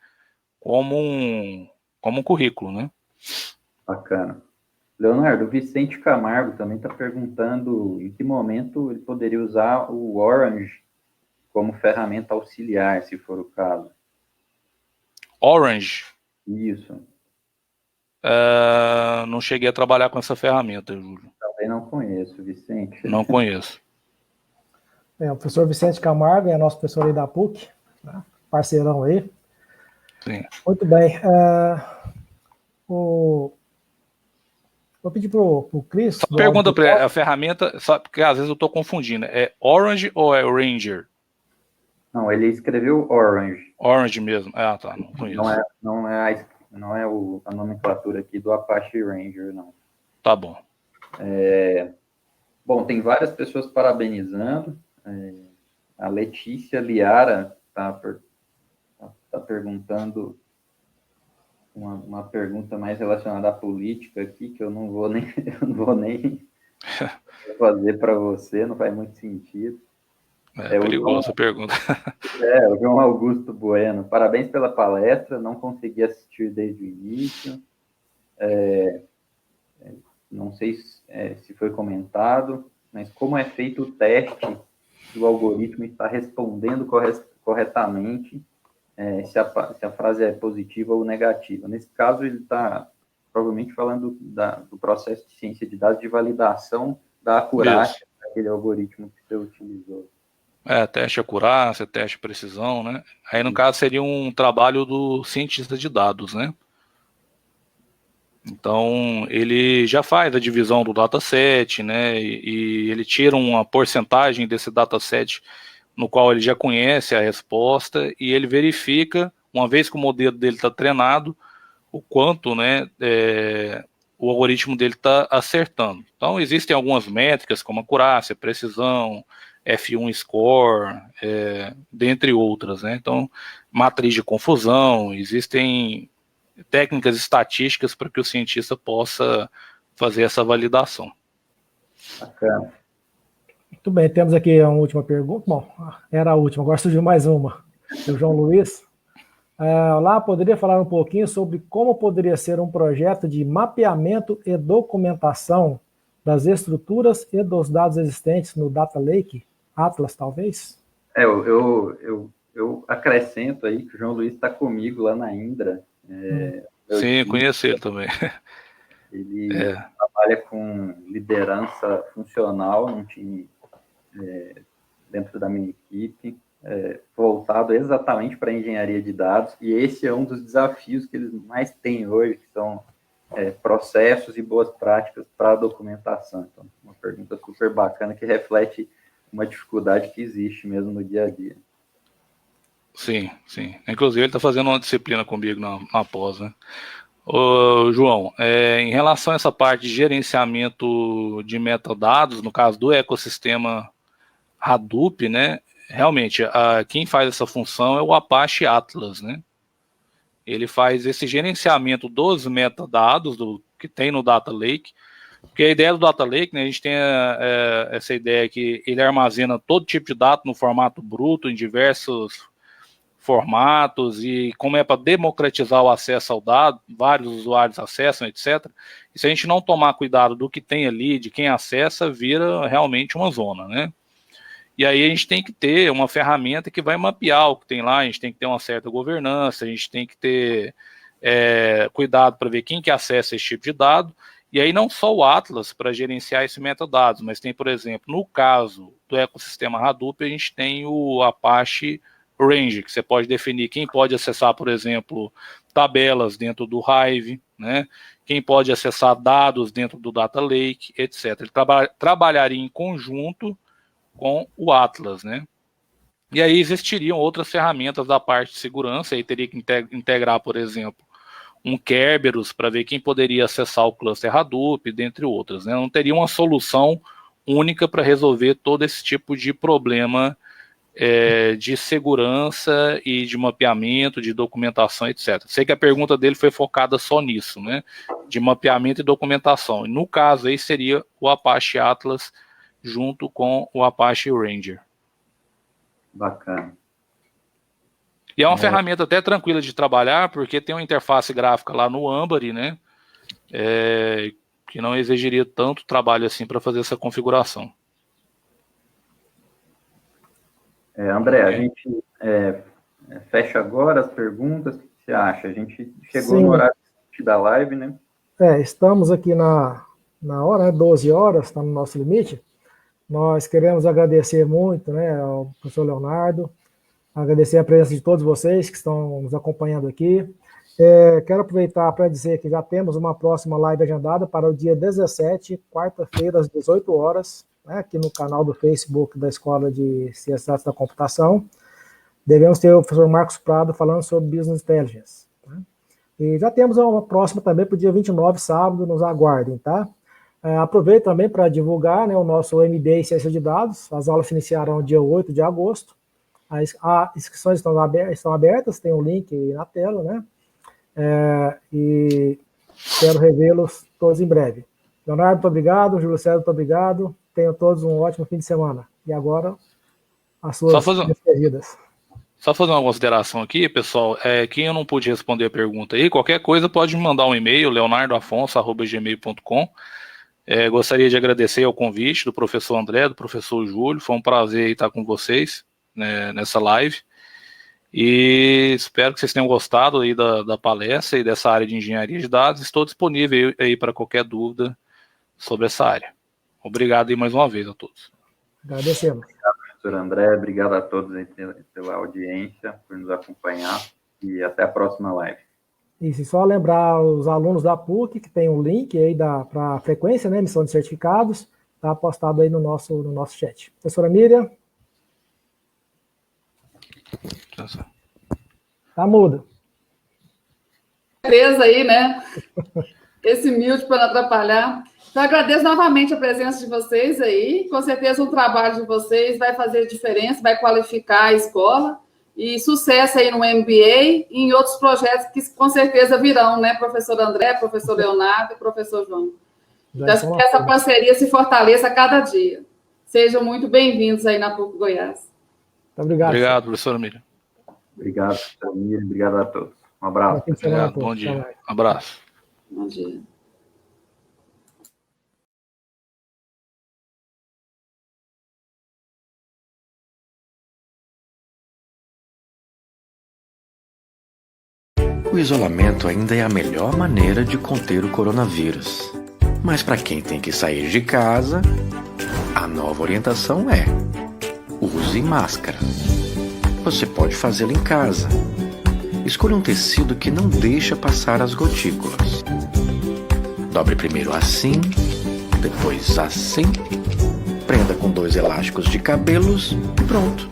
como um currículo, né? Bacana. Leonardo, o Vicente Camargo também está perguntando em que momento ele poderia usar o Orange como ferramenta auxiliar, se for o caso. Orange? Isso. Não cheguei a trabalhar com essa ferramenta, Júlio. Também não conheço, Vicente. Não conheço. O professor Vicente Camargo é nosso professor aí da PUC, né? Parceirão aí. Sim. Muito bem. Vou pedir para o Cris. Só pergunta para ele, a ferramenta, só porque às vezes eu estou confundindo, é Orange ou é Ranger? Não, ele escreveu Orange. Orange mesmo. Ah, tá, não conheço. Não é a nomenclatura aqui do Apache Ranger, não. Tá bom. Bom, tem várias pessoas parabenizando. A Letícia Liara está perguntando uma pergunta mais relacionada à política aqui, que eu não vou nem fazer para você, não faz muito sentido. É perigosa a pergunta. O João Augusto Bueno, parabéns pela palestra, não consegui assistir desde o início. Não sei se foi comentado, mas como é feito o teste do algoritmo está respondendo corretamente, se a frase é positiva ou negativa. Nesse caso, ele está provavelmente falando do processo de ciência de dados de validação da acurácia daquele algoritmo que você utilizou. Teste acurácia, teste precisão, né? Aí, no caso, seria um trabalho do cientista de dados, né? Então, ele já faz a divisão do dataset, né? E ele tira uma porcentagem desse dataset no qual ele já conhece a resposta e ele verifica, uma vez que o modelo dele está treinado, o quanto, né, o algoritmo dele está acertando. Então, existem algumas métricas, como acurácia, precisão, F1 score, dentre outras, né? Então, matriz de confusão, existem técnicas estatísticas para que o cientista possa fazer essa validação. Bacana. Muito bem, temos aqui uma última pergunta. Bom, era a última, agora surgiu mais uma. Do João Luiz. Olá, poderia falar um pouquinho sobre como poderia ser um projeto de mapeamento e documentação das estruturas e dos dados existentes no Data Lake? Atlas, talvez? Eu acrescento aí que o João Luiz está comigo lá na Indra. Sim, conheço ele também. Ele trabalha com liderança funcional num time dentro da minha equipe, voltado exatamente para a engenharia de dados, e esse é um dos desafios que eles mais têm hoje, que são processos e boas práticas para a documentação. Então, uma pergunta super bacana que reflete uma dificuldade que existe mesmo no dia a dia. Sim, sim. Inclusive, ele está fazendo uma disciplina comigo na pós, né? Ô, João, em relação a essa parte de gerenciamento de metadados, no caso do ecossistema Hadoop, né? Realmente, quem faz essa função é o Apache Atlas, né? Ele faz esse gerenciamento dos metadados que tem no Data Lake, porque a ideia do Data Lake, né, a gente tem essa ideia que ele armazena todo tipo de dado no formato bruto, em diversos formatos, e como é para democratizar o acesso ao dado, vários usuários acessam, etc. E se a gente não tomar cuidado do que tem ali, de quem acessa, vira realmente uma zona, né? E aí a gente tem que ter uma ferramenta que vai mapear o que tem lá, a gente tem que ter uma certa governança, a gente tem que ter cuidado para ver quem que acessa esse tipo de dado, e aí não só o Atlas para gerenciar esse metadados, mas tem, por exemplo, no caso do ecossistema Hadoop, a gente tem o Apache Range, que você pode definir quem pode acessar, por exemplo, tabelas dentro do Hive, né? Quem pode acessar dados dentro do Data Lake, etc. Ele trabalharia em conjunto com o Atlas, né? E aí existiriam outras ferramentas da parte de segurança, aí teria que integrar, por exemplo, um Kerberos para ver quem poderia acessar o cluster Hadoop, dentre outras, né? Não teria uma solução única para resolver todo esse tipo de problema de segurança e de mapeamento, de documentação, etc. Sei que a pergunta dele foi focada só nisso, né? De mapeamento e documentação. E no caso aí seria o Apache Atlas junto com o Apache Ranger. Bacana. E é uma ferramenta até tranquila de trabalhar, porque tem uma interface gráfica lá no Ambari, né? Que não exigiria tanto trabalho assim para fazer essa configuração. André, a gente fecha agora as perguntas. O que você acha? A gente chegou no horário da live, né? Estamos aqui na hora, né? 12 horas, está no nosso limite. Nós queremos agradecer muito, né, ao professor Leonardo, agradecer a presença de todos vocês que estão nos acompanhando aqui. Quero aproveitar para dizer que já temos uma próxima live agendada para o dia 17, quarta-feira, às 18 horas, né, aqui no canal do Facebook da Escola de Ciências da Computação. Devemos ter o professor Marcos Prado falando sobre Business Intelligence, né? E já temos uma próxima também para o dia 29, sábado, nos aguardem, tá? Aproveito também para divulgar, né, o nosso MBA em Ciência de Dados. As aulas iniciarão dia 8 de agosto. As inscrições estão abertas, tem um link aí na tela, né? E espero revê-los todos em breve. Leonardo, muito obrigado. Júlio César, muito obrigado. Tenham todos um ótimo fim de semana. E agora, as suas despedidas. Só fazer uma consideração aqui, pessoal. Quem eu não pude responder a pergunta aí, qualquer coisa pode me mandar um e-mail, leonardoafonso@gmail.com. Gostaria de agradecer ao convite do professor André, do professor Júlio. Foi um prazer estar com vocês, né, nessa live. E espero que vocês tenham gostado aí da palestra e dessa área de engenharia de dados. Estou disponível aí para qualquer dúvida sobre essa área. Obrigado aí mais uma vez a todos. Agradecemos. Obrigado, professor André. Obrigado a todos aí pela audiência, por nos acompanhar. E até a próxima live. Isso, e só lembrar os alunos da PUC que tem um link aí para a frequência, né, emissão de certificados, está postado aí no nosso chat. Professora Miriam? Tá muda. Beleza aí, né? Esse mute para não atrapalhar. Então, agradeço novamente a presença de vocês aí. Com certeza o trabalho de vocês vai fazer diferença, vai qualificar a escola. E sucesso aí no MBA e em outros projetos que com certeza virão, né, professor André, professor Leonardo e professor João. Então, que essa parceria se fortaleça a cada dia. Sejam muito bem-vindos aí na PUC Goiás. Muito obrigado. Obrigado, professora Miriam. Obrigado, professora Miriam. Obrigado a todos. Um abraço. Obrigado, bom dia. Um abraço. Bom dia. O isolamento ainda é a melhor maneira de conter o coronavírus. Mas para quem tem que sair de casa, a nova orientação é: use máscara. Você pode fazê-lo em casa. Escolha um tecido que não deixa passar as gotículas. Dobre primeiro assim, depois assim. Prenda com 2 elásticos de cabelos e pronto.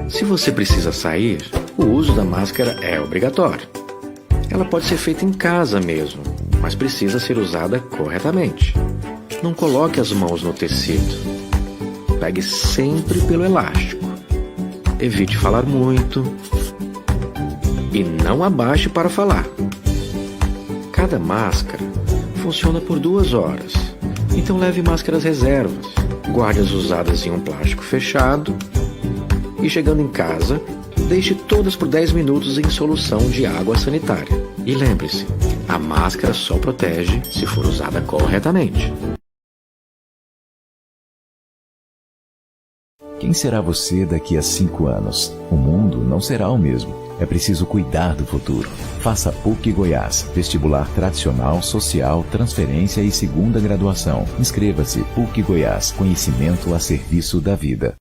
Se você precisa sair, o uso da máscara é obrigatório. Ela pode ser feita em casa mesmo, mas precisa ser usada corretamente. Não coloque as mãos no tecido. Pegue sempre pelo elástico. Evite falar muito. E não abaixe para falar. Cada máscara funciona por 2 horas. Então leve máscaras reservas. Guarde as usadas em um plástico fechado. E chegando em casa, deixe todas por 10 minutos em solução de água sanitária. E lembre-se, a máscara só protege se for usada corretamente. Quem será você daqui a 5 anos? O mundo não será o mesmo. É preciso cuidar do futuro. Faça PUC Goiás, vestibular tradicional, social, transferência e segunda graduação. Inscreva-se, PUC Goiás, conhecimento a serviço da vida.